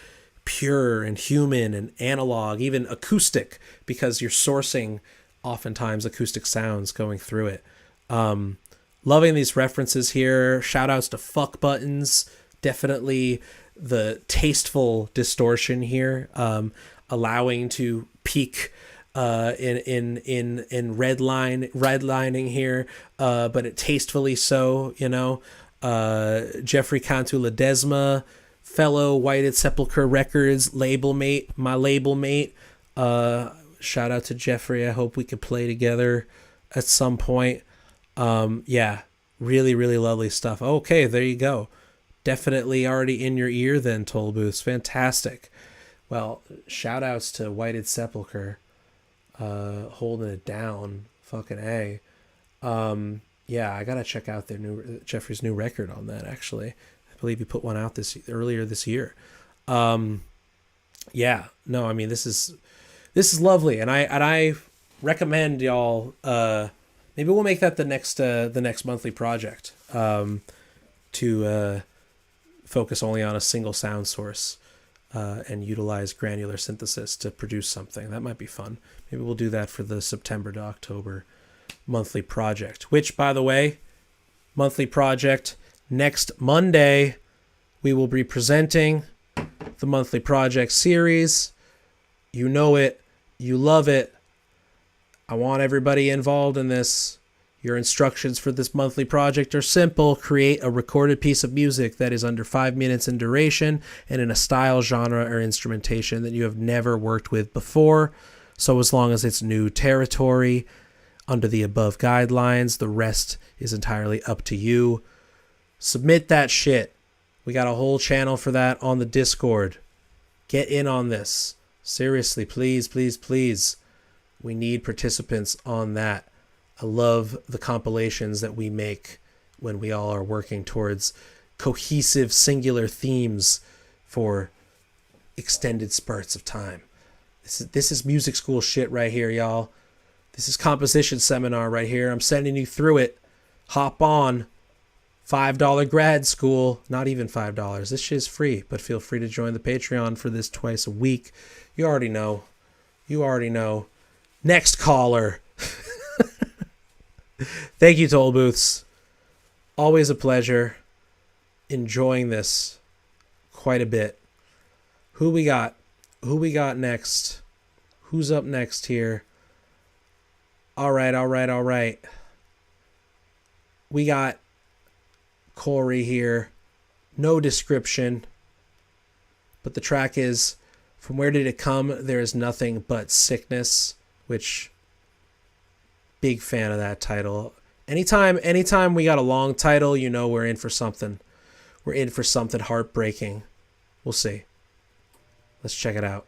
pure and human and analog, even acoustic, because you're sourcing oftentimes acoustic sounds going through it. Loving these references here. Shout outs to fuck buttons. Definitely the tasteful distortion here, allowing to peak in redlining here, but it tastefully so, you know. Jeffrey Cantu Ledesma, fellow Whited Sepulchre Records label mate, my label mate. Shout out to Jeffrey. I hope we could play together at some point. Yeah, really, really lovely stuff. Okay, there you go. Definitely already in your ear then, Toll Booths. Fantastic. Well, shout outs to Whited Sepulchre, holding it down. Fucking A. Yeah, I gotta check out Jeffrey's new record on that, actually. I believe he put one out earlier this year. Yeah, no, I mean, this is lovely, and I recommend y'all, maybe we'll make that the next monthly project, to focus only on a single sound source, and utilize granular synthesis to produce something. That might be fun. Maybe we'll do that for the September to October monthly project, which, by the way, monthly project, next Monday, we will be presenting the monthly project series. You know it. You love it. I want everybody involved in this. Your instructions for this monthly project are simple. Create a recorded piece of music that is under 5 minutes in duration and in a style, genre, or instrumentation that you have never worked with before. So as long as it's new territory, under the above guidelines. The rest is entirely up to you. Submit that shit. We got a whole channel for that on the Discord. Get in on this. Seriously, please, please, please. We need participants on that. I love the compilations that we make when we all are working towards cohesive, singular themes for extended spurts of time. This is music school shit right here, y'all. This is composition seminar right here. I'm sending you through it. Hop on. $5 grad school. Not even $5. This shit is free, but feel free to join the Patreon for this twice a week. You already know. You already know. Next caller. Thank you, Toll Booths. Always a pleasure. Enjoying this quite a bit. Who we got? Who we got next? Who's up next here? All right. We got Corey here. No description. But the track is From Where Did It Come? There Is Nothing But Sickness, which, big fan of that title. Anytime we got a long title, you know we're in for something. We're in for something heartbreaking. We'll see. Let's check it out.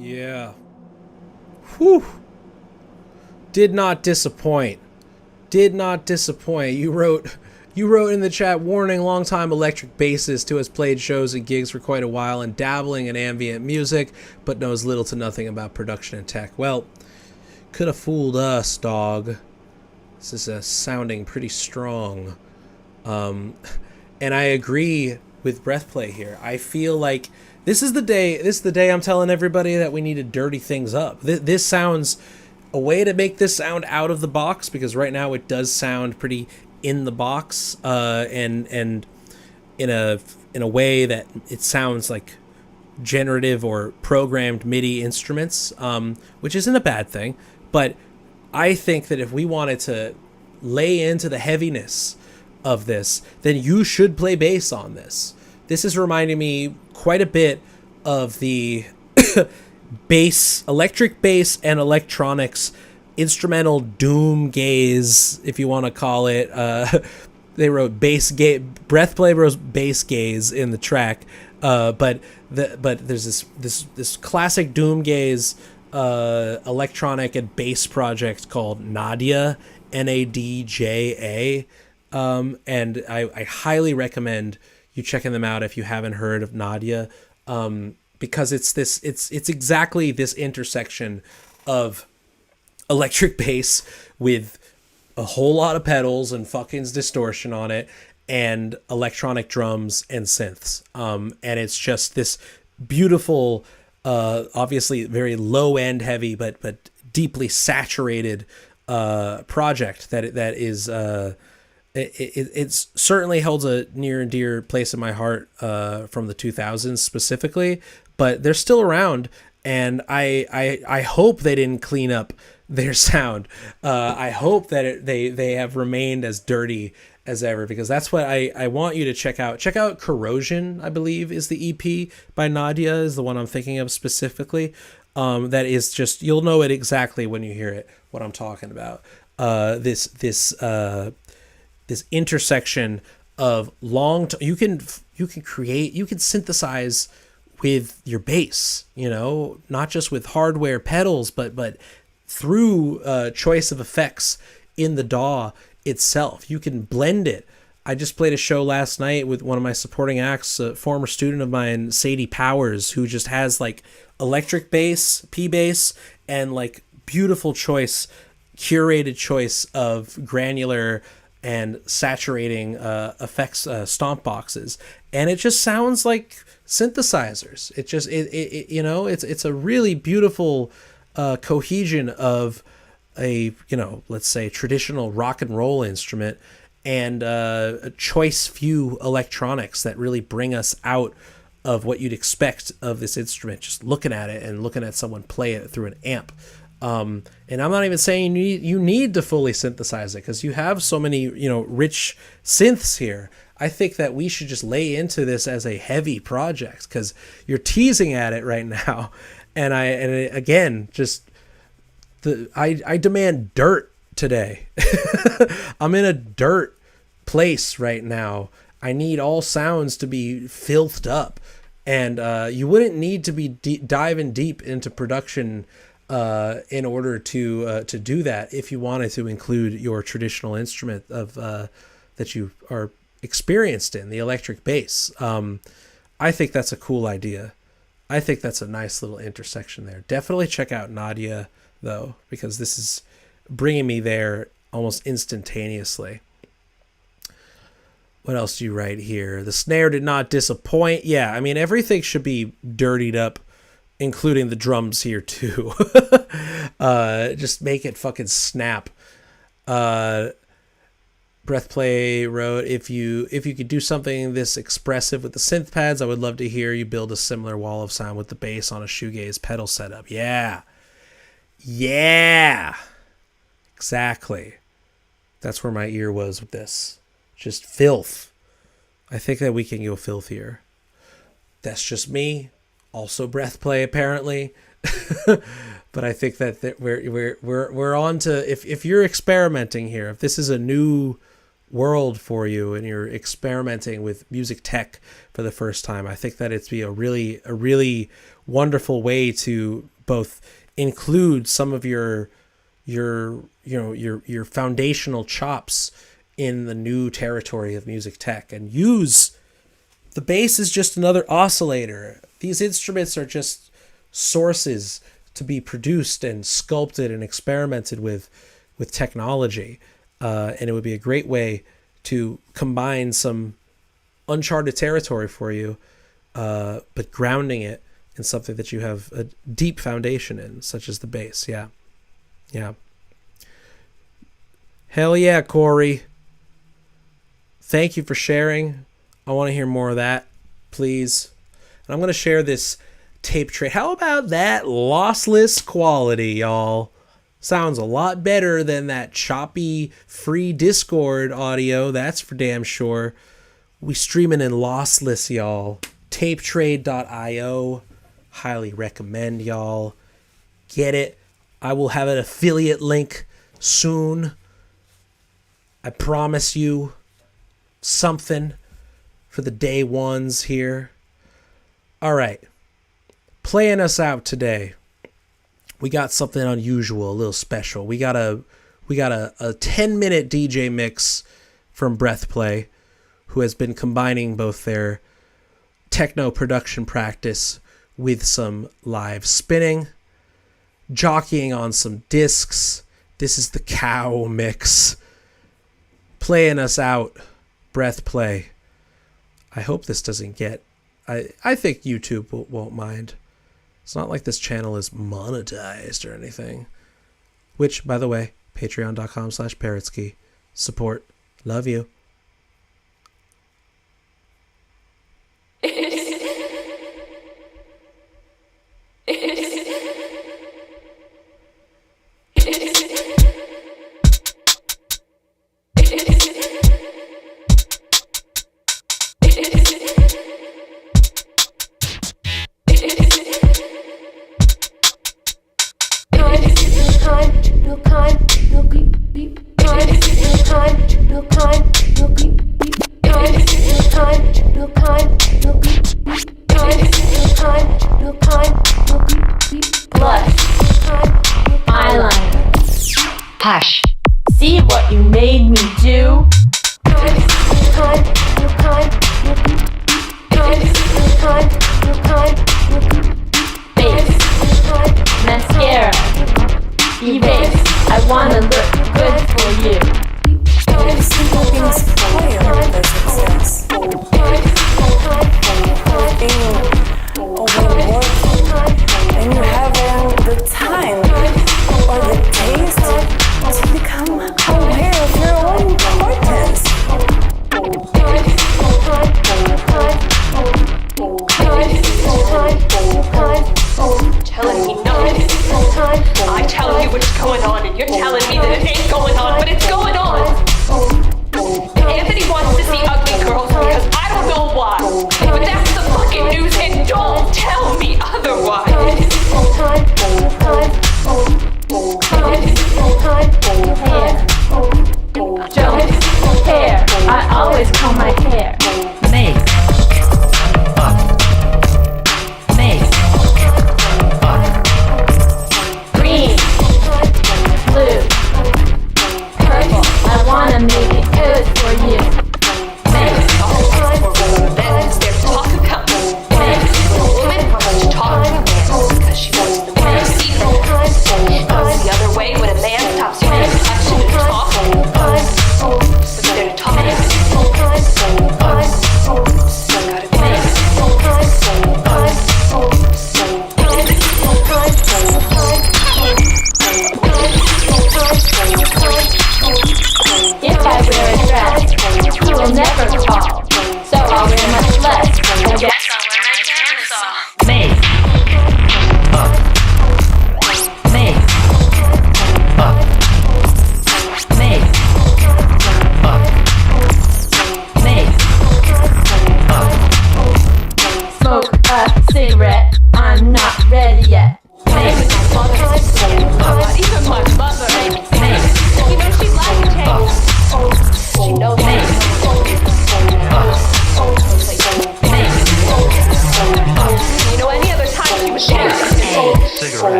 Yeah. Whew. Did not disappoint. Did not disappoint. You wrote in the chat, warning, longtime electric bassist who has played shows and gigs for quite a while and dabbling in ambient music, but knows little to nothing about production and tech. Well, could have fooled us, dog. This is sounding pretty strong. And I agree with Breathplay here. I feel like this is the day I'm telling everybody that we need to dirty things up. This sounds a way to make this sound out of the box, because right now it does sound pretty in the box, and in a way that it sounds like generative or programmed MIDI instruments, which isn't a bad thing. But I think that if we wanted to lay into the heaviness of this, then you should play bass on this. This is reminding me quite a bit of the bass, electric bass and electronics instrumental doom gaze, if you want to call it. They wrote Breathplay wrote bass gaze in the track, but there's this classic doom gaze electronic and bass project called Nadia, Nadja, and I highly recommend you checking them out if you haven't heard of Nadia, because it's exactly this intersection of electric bass with a whole lot of pedals and fucking distortion on it, and electronic drums and synths, and it's just this beautiful, obviously very low end heavy but deeply saturated project that is it's certainly holds a near and dear place in my heart, from the 2000s specifically, but they're still around, and I hope they didn't clean up their sound. I hope that they have remained as dirty as ever, because that's what I want you to check out. Check out Corrosion, I believe is the EP by Nadia, is the one I'm thinking of specifically. That is just, you'll know it exactly when you hear it, what I'm talking about. This intersection of you can synthesize with your bass, not just with hardware pedals, but through choice of effects in the DAW itself. You can blend it. I just played a show last night with one of my supporting acts, a former student of mine, Sadie Powers, who just has like electric bass, P bass, and like beautiful choice, curated choice of granular and saturating effects, stomp boxes, and it just sounds like synthesizers. It's a really beautiful cohesion of a, let's say traditional rock and roll instrument and a choice few electronics that really bring us out of what you'd expect of this instrument, just looking at it and looking at someone play it through an amp. And I'm not even saying you need to fully synthesize it, because you have so many, rich synths here. I think that we should just lay into this as a heavy project, because you're teasing at it right now. And I demand dirt today. I'm in a dirt place right now. I need all sounds to be filthed up, and you wouldn't need to be diving deep into production in order to do that if you wanted to include your traditional instrument of that you are experienced in, the electric bass. I think that's a cool idea. I think that's a nice little intersection there. Definitely check out Nadia, though, because this is bringing me there almost instantaneously. What else do you write here? The snare did not disappoint. Yeah, I mean, everything should be dirtied up, including the drums here too. Just make it fucking snap. Breathplay wrote, if you could do something this expressive with the synth pads, I would love to hear you build a similar wall of sound with the bass on a shoegaze pedal setup. Yeah, exactly. That's where my ear was with this. Just filth. I think that we can go filthier. That's just me. Also Breathplay, apparently. But I think that we're on to, if you're experimenting here, if this is a new world for you and you're experimenting with music tech for the first time, I think that it'd be a really wonderful way to both include some of your foundational chops in the new territory of music tech, and use the bass is just another oscillator. These instruments are just sources to be produced and sculpted and experimented with technology. And it would be a great way to combine some uncharted territory for you, but grounding it in something that you have a deep foundation in, such as the bass. Yeah. Hell yeah, Corey. Thank you for sharing. I want to hear more of that, please. And I'm going to share this tape tray. How about that lossless quality, y'all? Sounds a lot better than that choppy free Discord audio, that's for damn sure. We streaming in lossless, y'all. Tapetrade.io. Highly recommend, y'all. Get it. I will have an affiliate link soon. I promise you something for the day ones here. All right. Playing us out today. We got something unusual, a little special. We got a 10-minute DJ mix from Breathplay, who has been combining both their techno production practice with some live spinning, jockeying on some discs. This is the cow mix. Playing us out, Breathplay. I hope this doesn't get... I think YouTube won't mind. It's not like this channel is monetized or anything. Which, by the way, patreon.com/Parrotsky. Support. Love you. Hush. See what you made me do? Face. Mascara. Erase. I wanna look good for you. Simple things require their success. Being overworked and you haven't the time or the taste to become aware of your own importance. Telling me no. I tell you what's going on, and you're telling me that it ain't going on, but it's going on. Anthony wants to see ugly girls because I don't know why, but that's the fucking news, and don't tell me otherwise. Don't care. I always comb my hair. Make green, blue, purple. I wanna make it good for you. Make then there's talk about make a woman wants to talk to a man because she wants the man to see her. It goes the other way when a man stops you from touching and talking. So they're talking.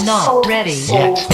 not ready yet.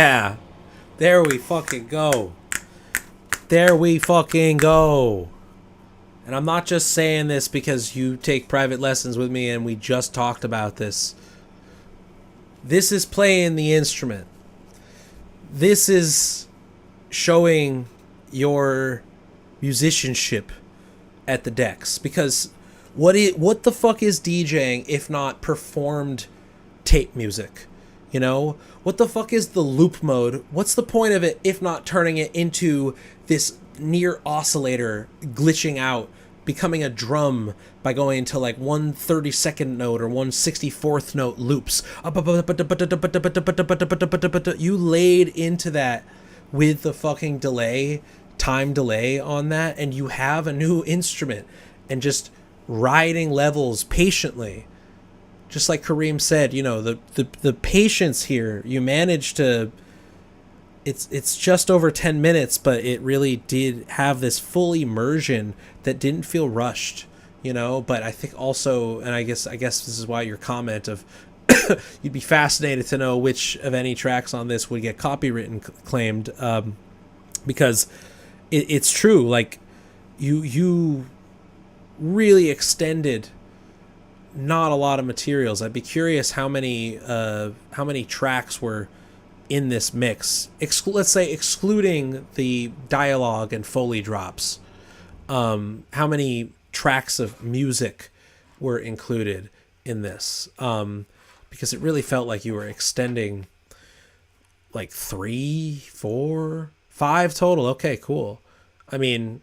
Yeah. There we fucking go. There we fucking go. And I'm not just saying this because you take private lessons with me and we just talked about this. This is playing the instrument. This is showing your musicianship at the decks. Because what the fuck is DJing if not performed tape music? You know? What the fuck is the loop mode? What's the point of it if not turning it into this near oscillator glitching out, becoming a drum by going to like 1/32nd note or 1/64th note loops? You laid into that with the fucking time delay on that, and you have a new instrument and just riding levels patiently. Just like Kareem said, you know, the patience here, you managed to, it's just over 10 minutes, but it really did have this full immersion that didn't feel rushed, you know. But I think also, and I guess this is why your comment of you'd be fascinated to know which of any tracks on this would get copyright claimed, because it's true. Like you really extended not a lot of materials. I'd be curious how many tracks were in this mix. Let's say excluding the dialogue and Foley drops. How many tracks of music were included in this? Because it really felt like you were extending like 3, 4, 5 total. Okay, cool. I mean,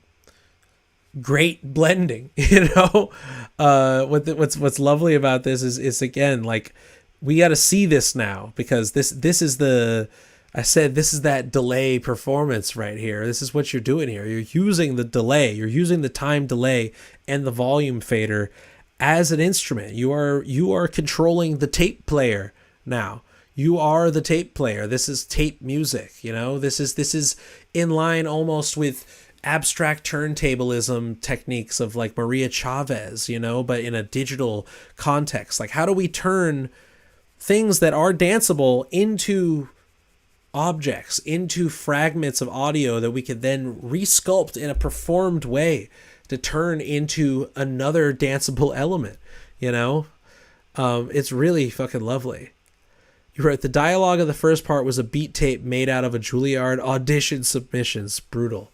great blending, you know. What's lovely about this is again, like, we got to see this now, because this is that delay performance right here. This is what you're doing here. You're using the delay, you're using the time delay and the volume fader as an instrument. You are controlling the tape player now. You are the tape player. This is tape music, you know. This is in line almost with abstract turntablism techniques of like Maria Chavez, you know, but in a digital context. Like, how do we turn things that are danceable into objects, into fragments of audio that we could then resculpt in a performed way to turn into another danceable element, you know? It's really fucking lovely. You wrote, the dialogue of the first part was a beat tape made out of a Juilliard audition submissions. Brutal.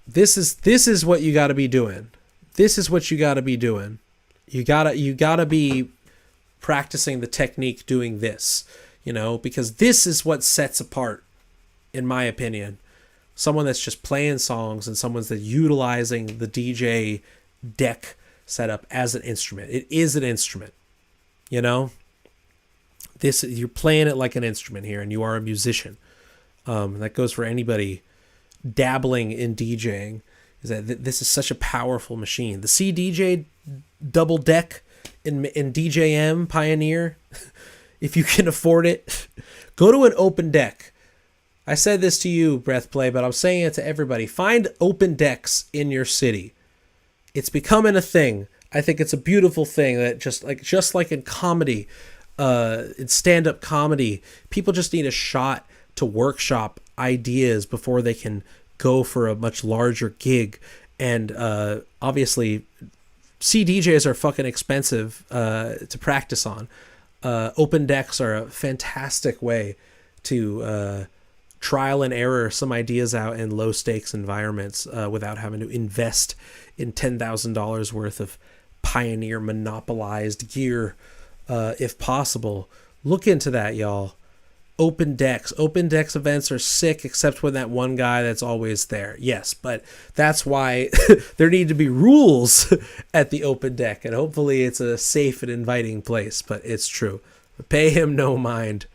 This is what you got to be doing. This is what you got to be doing. You gotta be practicing the technique doing this, you know, because this is what sets apart, in my opinion, someone that's just playing songs and someone's that's utilizing the DJ deck setup as an instrument. It is an instrument, you know. You're playing it like an instrument here, and you are a musician. That goes for anybody dabbling in DJing. Is that this is such a powerful machine. The CDJ double deck in DJM Pioneer, if you can afford it, go to an open deck. I said this to you, Breathplay, but I'm saying it to everybody. Find open decks in your city. It's becoming a thing. I think it's a beautiful thing that just like in comedy, in stand-up comedy, people just need a shot to workshop ideas before they can go for a much larger gig. And obviously CDJs are fucking expensive to practice on. Open decks are a fantastic way to trial and error some ideas out in low stakes environments without having to invest in $10,000 worth of Pioneer monopolized gear, if possible. Look into that, y'all. Open decks events are sick, except when that one guy that's always there. Yes, but that's why there need to be rules at the open deck, and hopefully it's a safe and inviting place. But it's true. Pay him no mind.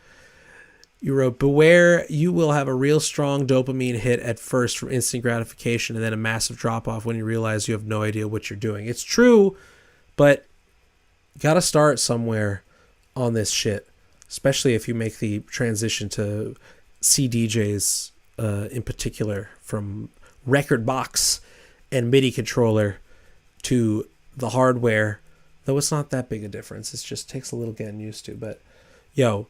You wrote, beware, you will have a real strong dopamine hit at first from instant gratification, and then a massive drop off when you realize you have no idea what you're doing. It's true, but you gotta start somewhere on this shit. Especially if you make the transition to CDJs, in particular, from record box and MIDI controller to the hardware. Though it's not that big a difference. It just takes a little getting used to. But, yo,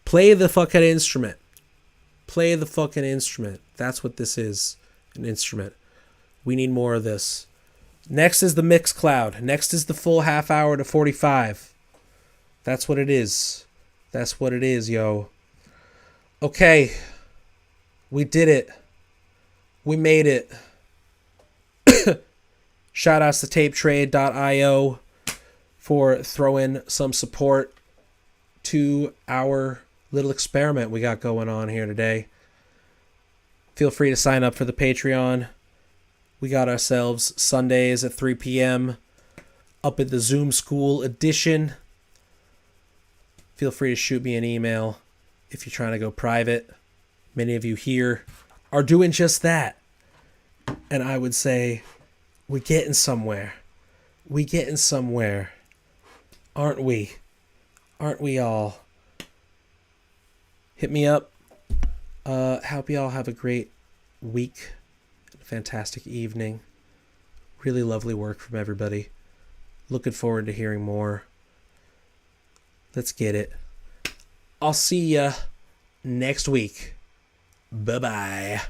Play the fucking instrument. Play the fucking instrument. That's what this is. An instrument. We need more of this. Next is the Mixcloud. Next is the full half hour to 45. That's what it is. That's what it is, yo. Okay. We did it. We made it. Shout outs to tapetrade.io for throwing some support to our little experiment we got going on here today. Feel free to sign up for the Patreon. We got ourselves Sundays at 3 p.m. up at the Zoom School edition. Feel free to shoot me an email if you're trying to go private. Many of you here are doing just that. And I would say, we're getting somewhere. We getting somewhere. Aren't we? Aren't we all? Hit me up. Hope you all have a great week. A fantastic evening. Really lovely work from everybody. Looking forward to hearing more. Let's get it. I'll see ya next week. Bye-bye.